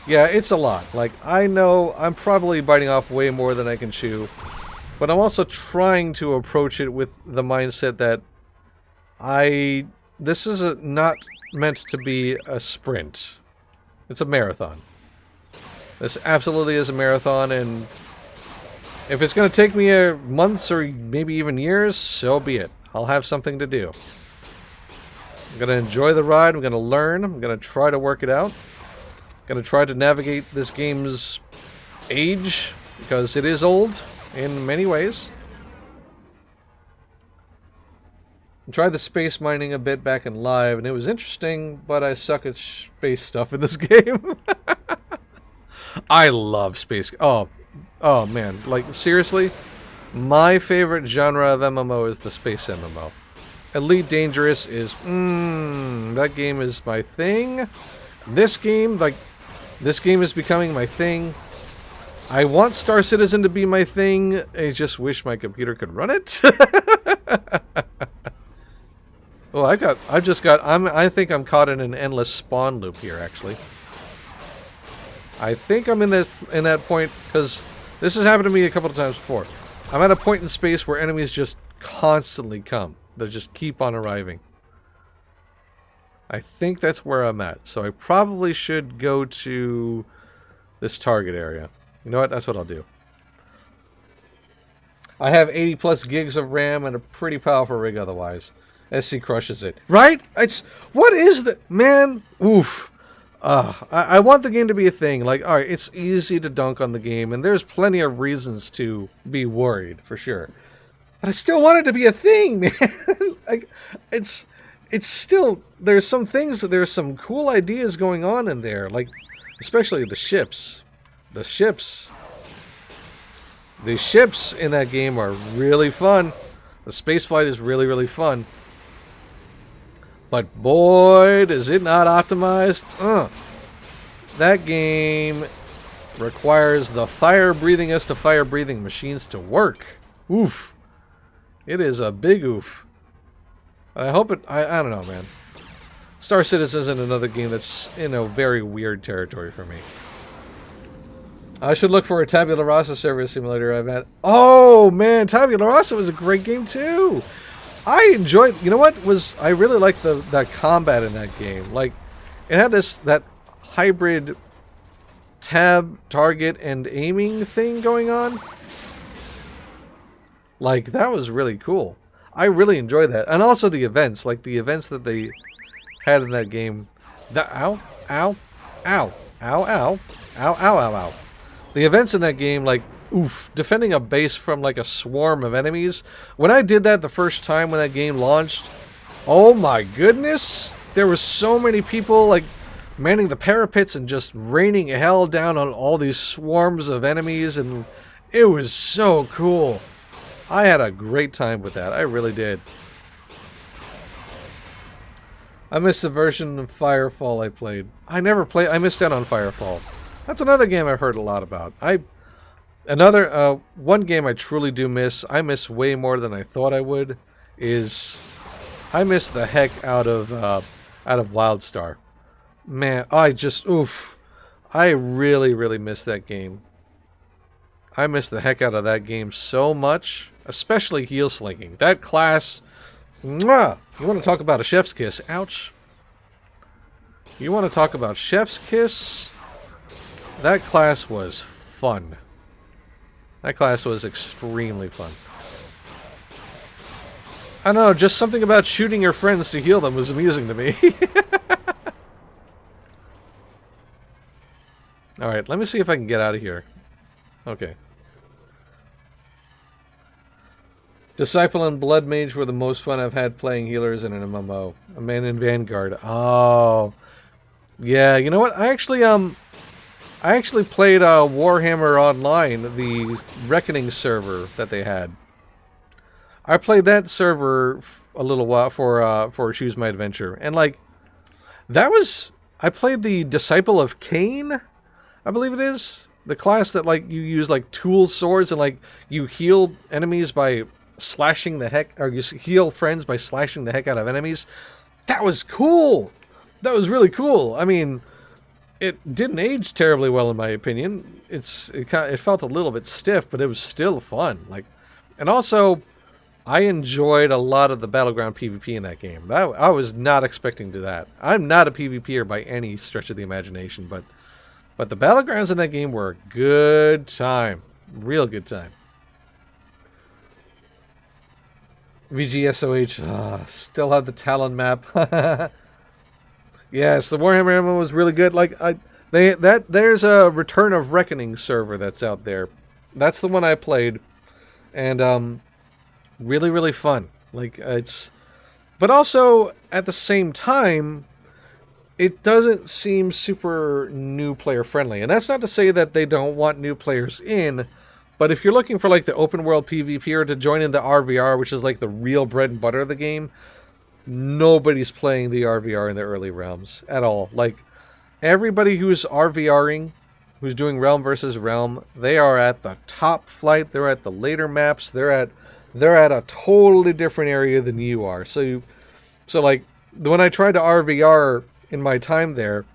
[SPEAKER 1] it's a lot. Like, I know I'm probably biting off way more than I can chew. But I'm also trying to approach it with the mindset that this is not meant to be a sprint. It's a marathon. This absolutely is a marathon, and if it's going to take me months or maybe even years, so be it. I'll have something to do. I'm going to enjoy the ride. I'm going to learn. I'm going to try to work it out. I'm going to try to navigate this game's age, because it is old in many ways. I tried the space mining a bit back in live, and it was interesting, but I suck at space stuff in this game. I love space. Oh man, like seriously, my favorite genre of MMO is the space MMO. Elite Dangerous is, that game is my thing. This game is becoming my thing. I want Star Citizen to be my thing. I just wish my computer could run it. Oh, I think I'm caught in an endless spawn loop here, actually. I think I'm in that point, because this has happened to me a couple of times before. I'm at a point in space where enemies just constantly come. They just keep on arriving. I think that's where I'm at. So I probably should go to this target area. You know what? That's what I'll do. I have 80 plus gigs of RAM and a pretty powerful rig otherwise. SC crushes it. Right? What is the... Man, oof. I want the game to be a thing. Like, alright, it's easy to dunk on the game, and there's plenty of reasons to be worried, for sure. But I still want it to be a thing, man. Like, it's still, there's some things, there's some cool ideas going on in there, like especially the ships. The ships in that game are really fun. The space flight is really, really fun. But boy, is it not optimized. That game requires the fire-breathingest of fire-breathing machines to work. Oof. It is a big oof. I hope it... I don't know, man. Star Citizen is another game that's in a very weird territory for me. I should look for a Tabula Rasa server simulator I've had. Oh, man. Tabula Rasa was a great game, too. I enjoyed... You know what? I really liked that combat in that game. Like, it had that hybrid tab, target, and aiming thing going on. Like, that was really cool. I really enjoyed that. And also the events. Like, the events that they had in that game. Ow. Ow. Ow. Ow, ow. Ow, ow, ow, ow. The events in that game, like, oof. Defending a base from, like, a swarm of enemies. When I did that the first time when that game launched, oh my goodness. There were so many people, like, manning the parapets and just raining hell down on all these swarms of enemies. And it was so cool. I had a great time with that. I really did. I missed the version of Firefall I played. I missed out on Firefall. That's another game I've heard a lot about. One game I truly do miss, I miss way more than I thought I would, is I miss the heck out of WildStar. Man, I really, really miss that game. I miss the heck out of that game so much, especially heel slinging. That class, mwah! You want to talk about a chef's kiss? Ouch. You want to talk about chef's kiss? That class was fun. That class was extremely fun. I don't know, just something about shooting your friends to heal them was amusing to me. Alright, let me see if I can get out of here. Okay. Disciple and Blood Mage were the most fun I've had playing healers in an MMO. A man in Vanguard. Oh. Yeah, you know what? I actually played Warhammer Online, the Reckoning server that they had. I played that server a little while for Choose My Adventure. And like I played the Disciple of Cain, I believe it is. The class that, like, you use, like, tool swords and, like, you heal enemies by slashing the heck... Or you heal friends by slashing the heck out of enemies. That was cool! That was really cool. I mean, it didn't age terribly well, in my opinion. It felt a little bit stiff, but it was still fun. Like, and also, I enjoyed a lot of the Battleground PvP in that game. I was not expecting to that. I'm not a PvPer by any stretch of the imagination, but the Battlegrounds in that game were a good time. Real good time. VGSOH. Still have the Talon map. Yes, the Warhammer MMO was really good. Like, there's a Return of Reckoning server that's out there. That's the one I played. And, really, really fun. Like, but also, at the same time, it doesn't seem super new player friendly. And that's not to say that they don't want new players in, but if you're looking for like the open world PvP or to join in the RVR, which is like the real bread and butter of the game, nobody's playing the RVR in the early realms at all. Like, everybody who's RVRing, who's doing realm versus realm, they are at the top flight, they're at the later maps, they're at a totally different area than you are. So like, when I tried to RVR in my time there,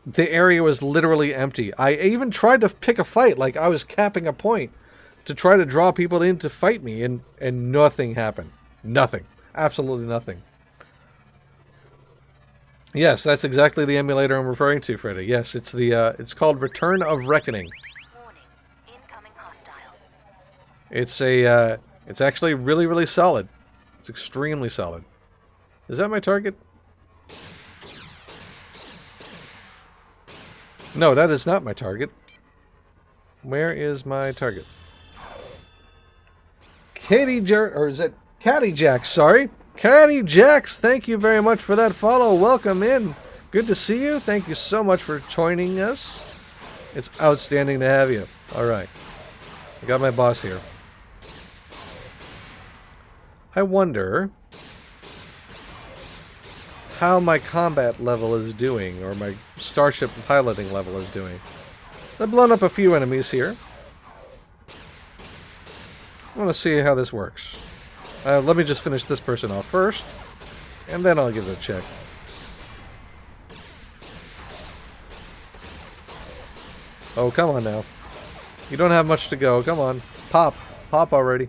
[SPEAKER 1] the area was literally empty. I even tried to pick a fight, like I was capping a point to try to draw people in to fight me, and nothing happened. Nothing. Absolutely nothing. Yes, that's exactly the emulator I'm referring to, Freddy. Yes, it's called Return of Reckoning.
[SPEAKER 3] Warning. Incoming hostiles.
[SPEAKER 1] It's actually really, really solid. It's extremely solid. Is that my target? No, that is not my target. Where is my target? or is it Caddy Jacks? Sorry, Caddy Jacks. Thank you very much for that follow. Welcome in. Good to see you. Thank you so much for joining us. It's outstanding to have you. All right, I got my boss here. I wonder how my combat level is doing, or my starship piloting level is doing. So I've blown up a few enemies here. I want to see how this works. Let me just finish this person off first, and then I'll give it a check. Oh, come on now. You don't have much to go. Come on. Pop. Pop already.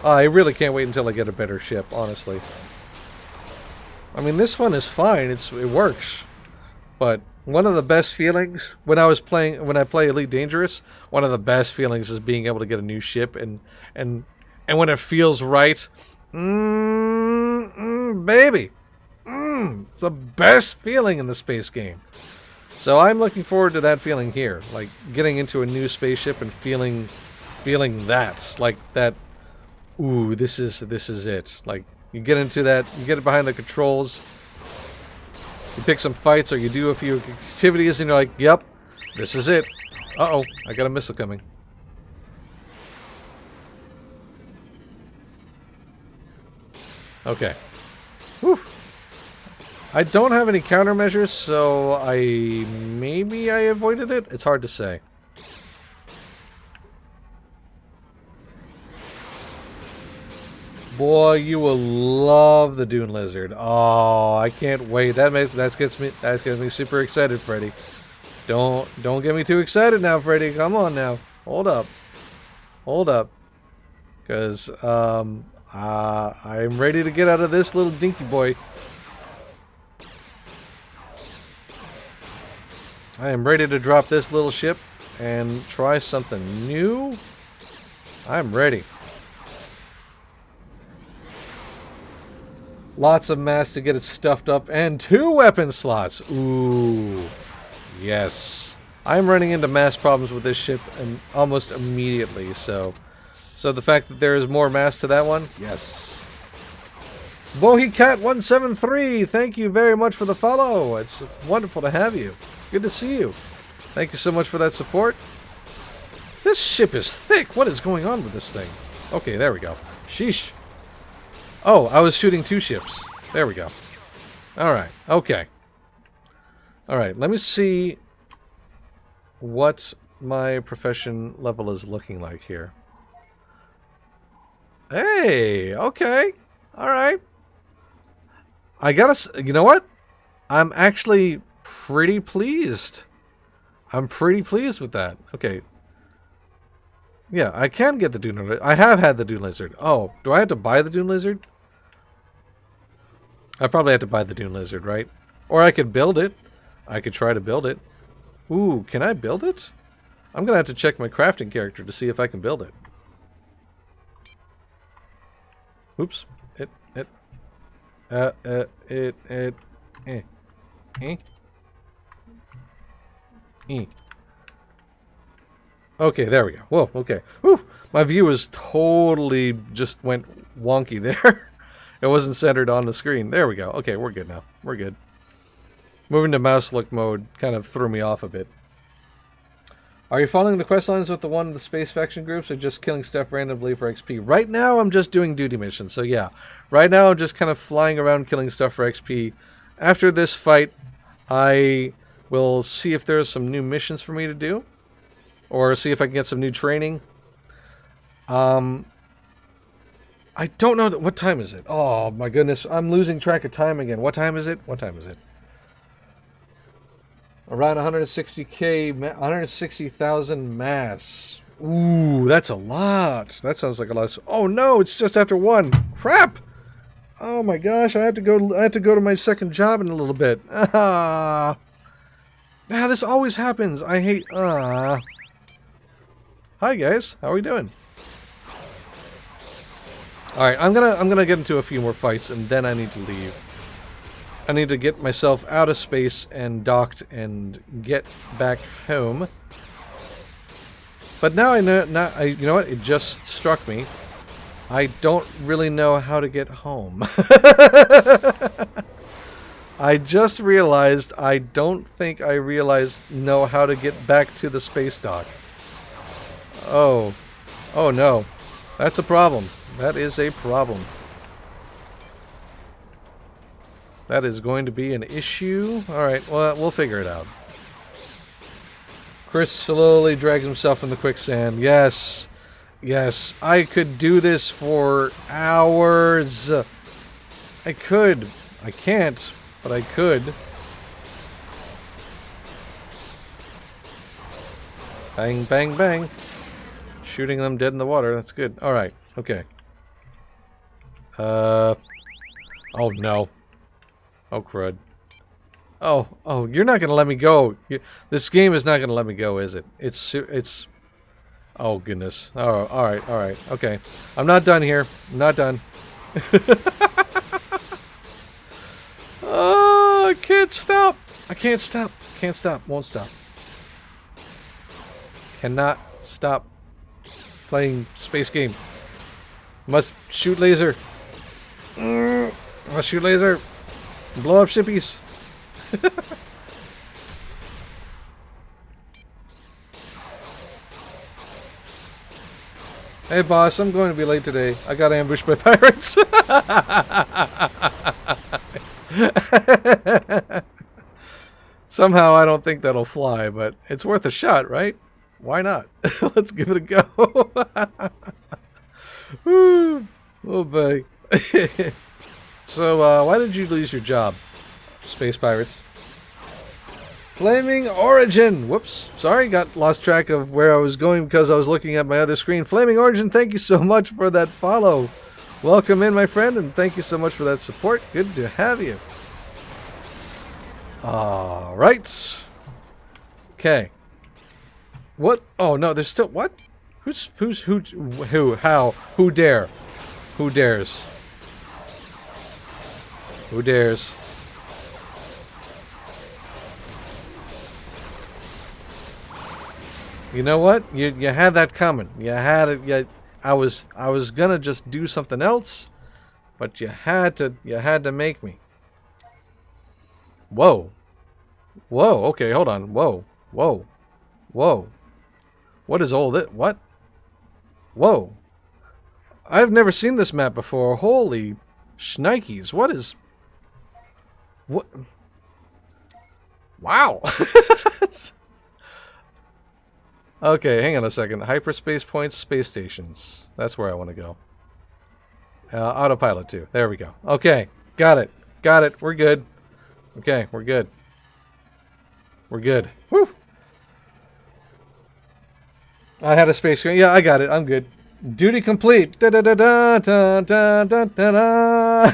[SPEAKER 1] I really can't wait until I get a better ship, honestly. I mean, this one is fine. It works. But one of the best feelings when I play Elite Dangerous, one of the best feelings is being able to get a new ship and when it feels right. Baby. It's the best feeling in the space game. So I'm looking forward to that feeling here, like getting into a new spaceship and feeling that, like that. Ooh, this is it. Like you get into that, you get it behind the controls, you pick some fights or you do a few activities, and you're like, "Yep, this is it." Uh-oh, I got a missile coming. Okay. Whew. I don't have any countermeasures, so maybe I avoided it? It's hard to say. Boy, you will love the Dune Lizard. Oh, I can't wait. That gets me super excited, Freddy. Don't get me too excited now, Freddy. Come on now. Hold up. Hold up. Because I'm ready to get out of this little dinky boy. I am ready to drop this little ship and try something new. I'm ready. Lots of mass to get it stuffed up, and 2 weapon slots. Ooh, yes. I'm running into mass problems with this ship and almost immediately. So the fact that there is more mass to that one, yes. BohiCat173, thank you very much for the follow. It's wonderful to have you. Good to see you. Thank you so much for that support. This ship is thick. What is going on with this thing? Okay, there we go. Sheesh. Oh, I was shooting 2 ships. There we go. Alright, okay. Alright, let me see what my profession level is looking like here. Hey, okay. Alright. I gotta... You know what? I'm actually pretty pleased. I'm pretty pleased with that. Okay. Yeah, I can get the Dune Lizard. I have had the Dune Lizard. Oh, do I have to buy the Dune Lizard? I probably have to buy the Dune Lizard, right? Or I could build it. I could try to build it. Ooh, can I build it? I'm gonna have to check my crafting character to see if I can build it. Oops. Okay, there we go. Whoa, okay. Whew, my view is totally just went wonky there. It wasn't centered on the screen. There we go. Okay, we're good now. We're good. Moving to mouse look mode kind of threw me off a bit. Are you following the quest lines with the one of the space faction groups, or just killing stuff randomly for XP? Right now, I'm just doing duty missions, so yeah. Right now, I'm just kind of flying around killing stuff for XP. After this fight, I will see if there's some new missions for me to do, or see if I can get some new training. I don't know what time is it. Oh my goodness, I'm losing track of time again. What time is it? What time is it? Around 160k, 160,000 mass. Ooh, that's a lot. That sounds like a lot. Oh no, it's just after 1. Crap! Oh my gosh, I have to go to my second job in a little bit. Ah. Now this always happens. I hate. Hi guys, how are we doing? All right, I'm gonna get into a few more fights and then I need to leave. I need to get myself out of space and docked and get back home. But now I know. Now you know what? It just struck me. I don't really know how to get home. I just realized I don't think I know how to get back to the space dock. Oh. Oh no. That's a problem. That is a problem. That is going to be an issue. Alright, well, we'll figure it out. Chris slowly drags himself in the quicksand. Yes. Yes. I could do this for hours. I could. I can't, but I could. Bang, bang, bang. Shooting them dead in the water. That's good. Alright. Okay. Oh no. Oh crud. Oh, you're not gonna let me go. This game is not gonna let me go, is it? It's... Oh goodness. Oh, alright, okay. I'm not done here. I'm not done. Oh, I can't stop. I can't stop. Can't stop. Won't stop. Cannot stop playing space game. Must shoot laser. Must shoot laser. Blow up shippies. Hey boss, I'm going to be late today. I got ambushed by pirates. Somehow I don't think that'll fly, but it's worth a shot, right? Why not? Let's give it a go. Woo. Oh boy. So, why did you lose your job, Space Pirates? Flaming Origin! Whoops. Sorry, got lost track of where I was going because I was looking at my other screen. Flaming Origin, thank you so much for that follow. Welcome in, my friend, and thank you so much for that support. Good to have you. Alright. Okay. What? Oh, no, there's still... What? Who? How? Who dare? Who dares? Who dares? You know what? You had that coming. You had it. I was gonna just do something else, but you had to make me. Whoa. Whoa. Okay, hold on. Whoa. Whoa. Whoa. What is all this? What? Whoa. I've never seen this map before. Holy shnikes. What is... What? Wow. Okay, hang on a second. Hyperspace points, space stations. That's where I want to go. Autopilot 2. There we go. Okay, got it. Got it. We're good. Okay, we're good. We're good. Whew. I had a space... Yeah, I got it. I'm good. Duty complete. Da da da da da da da da da.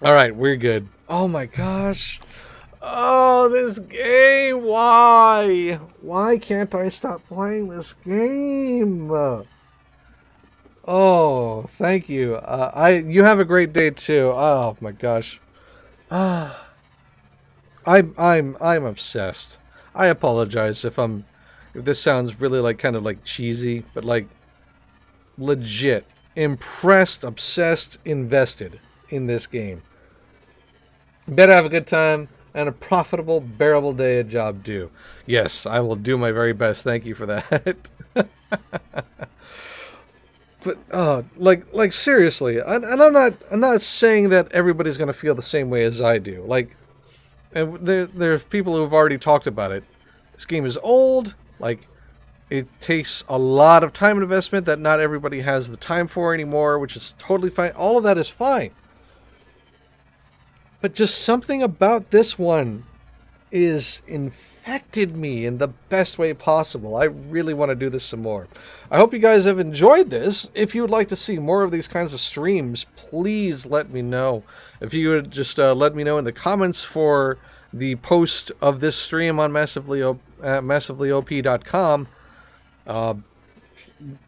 [SPEAKER 1] All right, we're good. Oh my gosh. Oh, this game. Why? Why can't I stop playing this game? Oh, thank you. You have a great day too. Oh my gosh. I'm obsessed. I apologize if this sounds really like kind of like cheesy, but like legit impressed, obsessed, invested in this game. Better have a good time and a profitable, bearable day at job due. Yes, I will do my very best. Thank you for that. But like seriously, and I'm not saying that everybody's gonna feel the same way as I do. Like, and there's people who've already talked about it. This game is old. Like, it takes a lot of time and investment that not everybody has the time for anymore, which is totally fine. All of that is fine. But just something about this one is infected me in the best way possible. I really want to do this some more. I hope you guys have enjoyed this. If you would like to see more of these kinds of streams, please let me know. If you would just let me know in the comments for the post of this stream on massivelyop.com.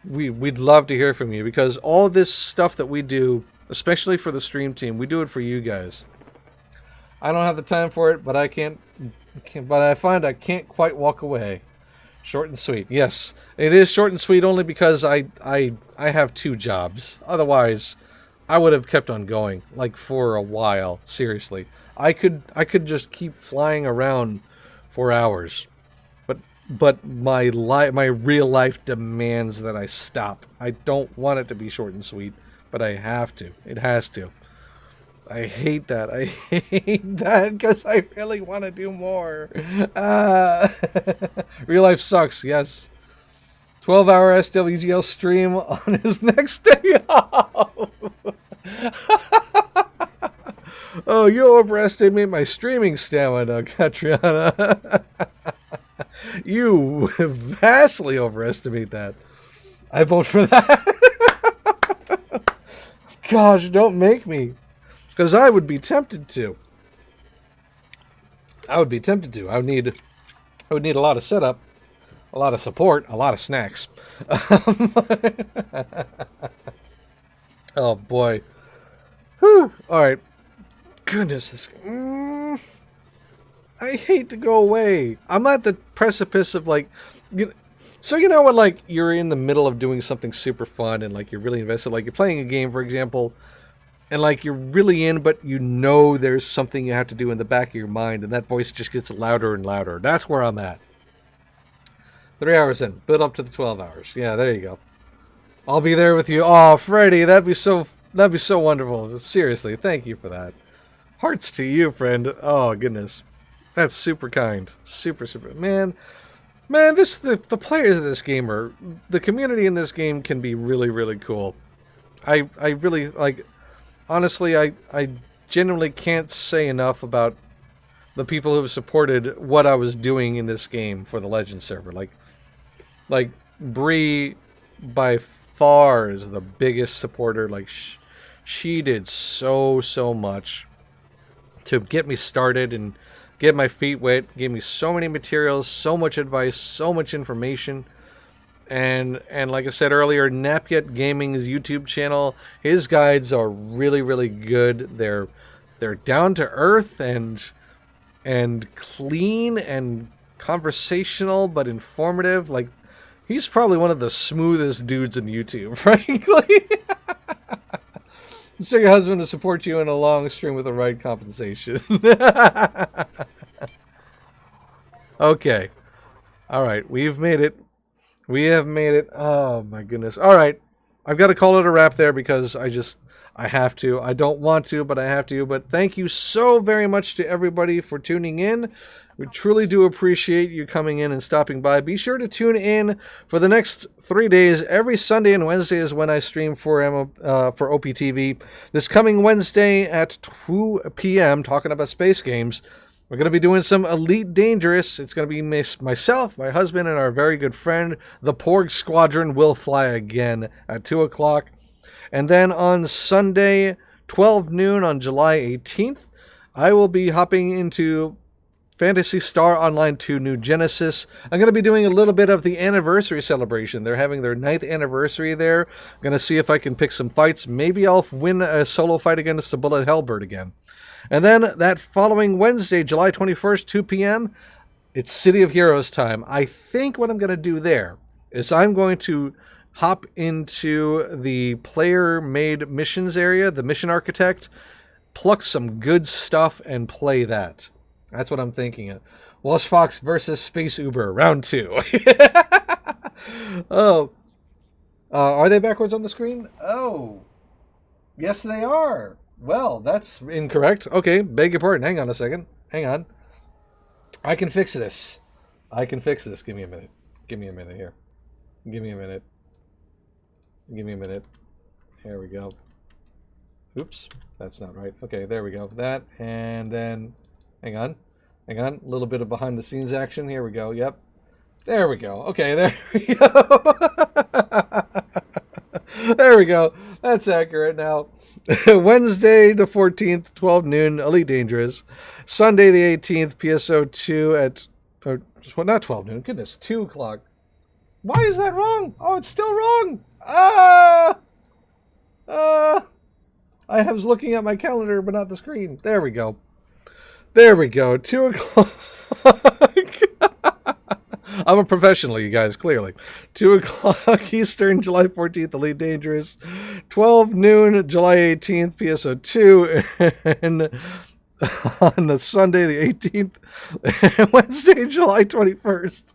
[SPEAKER 1] We'd love to hear from you, because all this stuff that we do, especially for the stream team, we do it for you guys. I don't have the time for it, but I can't But I find I can't quite walk away. Short and sweet. Yes, it is short and sweet only because I have 2 jobs. Otherwise, I would have kept on going like for a while. Seriously, I could just keep flying around for hours. But my real life demands that I stop. I don't want it to be short and sweet, but I have to. It has to. I hate that. I hate that because I really want to do more. Real life sucks, yes. 12-hour SWGL stream on his next day off. Oh, you overestimate my streaming stamina, Catriona. You vastly overestimate that. I vote for that. Gosh, don't make me. Because I would be tempted to. I would need a lot of setup, a lot of support, a lot of snacks. Oh boy. Whew. All right. Goodness, this. I hate to go away. I'm at the precipice of like, so you know when like you're in the middle of doing something super fun and like you're really invested, like you're playing a game, for example. And like you're really in, but you know there's something you have to do in the back of your mind, and that voice just gets louder and louder. That's where I'm at. 3 hours in, build up to the 12 hours. Yeah, there you go. I'll be there with you. Oh, Freddy, that'd be so wonderful. Seriously, thank you for that. Hearts to you, friend. Oh goodness, that's super kind. Super. Man, the players of this game are, the community in this game can be really, really cool. I really like. Honestly, I genuinely can't say enough about the people who have supported what I was doing in this game for the Legend server. Like Bree, by far, is the biggest supporter. Like, she did so much to get me started and get my feet wet. Gave me so many materials, so much advice, so much information. And like I said earlier, Napyet Gaming's YouTube channel, his guides are really, really good. They're down to earth and clean and conversational, but informative. Like, he's probably one of the smoothest dudes in YouTube, frankly. So your husband will support you in a long stream with the right compensation. Okay. All right, we've made it. We have made it. Oh my goodness. All right. I've got to call it a wrap there because I have to. I don't want to, but I have to. But thank you so very much to everybody for tuning in. We truly do appreciate you coming in and stopping by. Be sure to tune in for the next 3 days. Every Sunday and Wednesday is when I stream for OPTV. This coming Wednesday at 2 p.m. talking about space games. We're going to be doing some Elite Dangerous. It's going to be myself, my husband, and our very good friend. The Porg Squadron will fly again at 2 o'clock. And then on Sunday, 12 noon on July 18th, I will be hopping into Phantasy Star Online 2 New Genesis. I'm going to be doing a little bit of the anniversary celebration. They're having their 9th anniversary there. I'm going to see if I can pick some fights. Maybe I'll win a solo fight against the Bullet Hellbird again. And then that following Wednesday, July 21st, 2 p.m., it's City of Heroes time. I think what I'm going to do there is I'm going to hop into the player-made missions area, the Mission Architect, pluck some good stuff, and play that. That's what I'm thinking. Walsh Fox versus Space Uber, round 2. Oh. Are they backwards on the screen? Oh. Yes, they are. Well, that's incorrect. Okay, beg your pardon. Hang on a second. Hang on. I can fix this. Give me a minute. Give me a minute here. Give me a minute. Here we go. Oops. That's not right. Okay, there we go. That, and then... Hang on. A little bit of behind the scenes action. Here we go. Yep. There we go. Okay, there we go. There we go. That's accurate now. Wednesday the 14th, 12 noon, Elite Dangerous. Sunday the 18th, PSO 2 at... well, not 12 noon. Goodness, 2 o'clock. Why is that wrong? Oh, it's still wrong. I was looking at my calendar, but not the screen. There we go. 2 o'clock. I'm a professional, you guys, clearly. 2 o'clock Eastern, July 14th, Elite Dangerous. 12 noon, July 18th, PSO2. And on the Sunday, the 18th. And Wednesday, July 21st.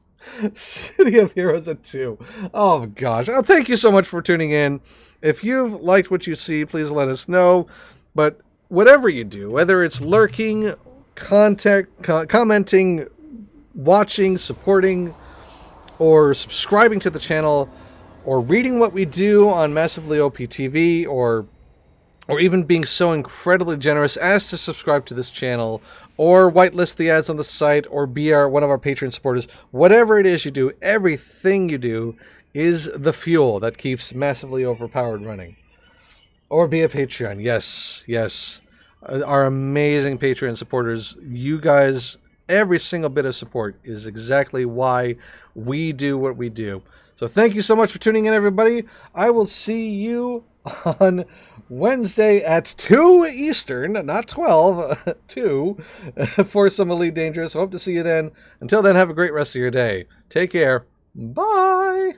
[SPEAKER 1] City of Heroes at 2. Oh, gosh. Oh, thank you so much for tuning in. If you've liked what you see, please let us know. But whatever you do, whether it's lurking, commenting, watching, supporting, or subscribing to the channel, or reading what we do on Massively OP TV, or even being so incredibly generous as to subscribe to this channel, or whitelist the ads on the site, or be one of our Patreon supporters, whatever it is you do, everything you do is the fuel that keeps Massively Overpowered running. Or be a Patreon. Yes, yes. Our amazing Patreon supporters, you guys, every single bit of support is exactly why we do what we do. So thank you so much for tuning in, everybody. I will see you on Wednesday at 2 Eastern, not 12, 2, for some Elite Dangerous. Hope to see you then. Until then, have a great rest of your day. Take care. Bye.